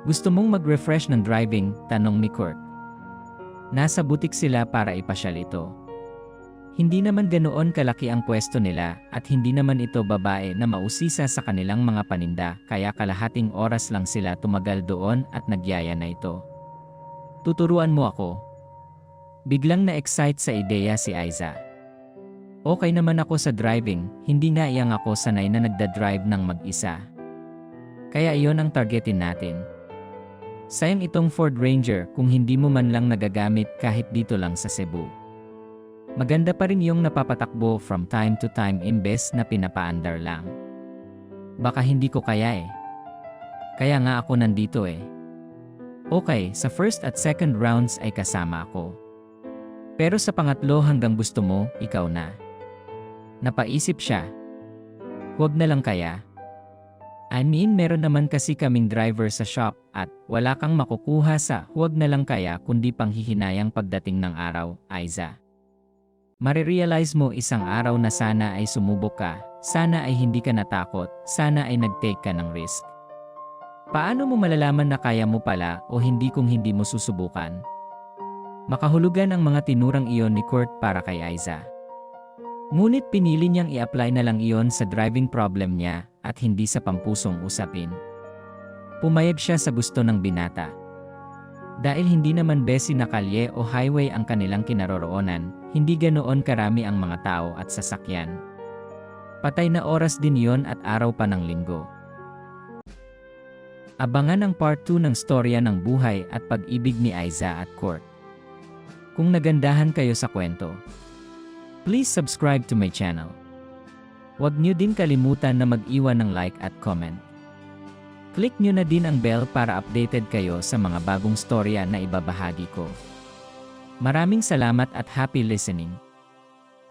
[SPEAKER 1] Gusto mong mag-refresh ng driving? Tanong ni Court. Nasa butik sila para ipasyal ito. Hindi naman ganoon kalaki ang pwesto nila at hindi naman ito babae na mausisa sa kanilang mga paninda kaya kalahating oras lang sila tumagal doon at nagyaya na ito. Tuturuan mo ako. Biglang na-excite sa ideya si Aiza. Okay naman ako sa driving, hindi nga iyang ako sanay na nagda-drive ng mag-isa. Kaya iyon ang targetin natin. Sayang itong Ford Ranger kung hindi mo man lang nagagamit kahit dito lang sa Cebu. Maganda pa rin yung napapatakbo from time to time imbes na pinapaandar lang. Baka hindi ko kaya eh. Kaya nga ako nandito eh. Okay, sa first at second rounds ay kasama ako. Pero sa pangatlo hanggang gusto mo, ikaw na. Napaisip siya. Huwag na lang kaya. I mean, meron naman kasi kaming driver sa shop at wala kang makukuha sa huwag na lang kaya kundi panghihinayang pagdating ng araw, Aiza. Marirealize mo isang araw na sana ay sumubok ka, sana ay hindi ka natakot, sana ay nag-take ka ng risk. Paano mo malalaman na kaya mo pala o hindi kung hindi mo susubukan? Makahulugan ang mga tinurang iyon ni Kurt para kay Aiza. Ngunit pinili niyang i-apply na lang iyon sa driving problem niya at hindi sa pampusong usapin. Pumayag siya sa gusto ng binata. Dahil hindi naman besi na kalye o highway ang kanilang kinaroroonan, hindi ganoon karami ang mga tao at sasakyan. Patay na oras din iyon at araw pa ng linggo. Abangan ang part 2 ng storya ng buhay at pag-ibig ni Aiza at Kurt. Kung nagandahan kayo sa kwento, please subscribe to my channel. Huwag niyo din kalimutan na mag-iwan ng like at comment. Click niyo na din ang bell para updated kayo sa mga bagong storya na ibabahagi ko. Maraming salamat at happy listening.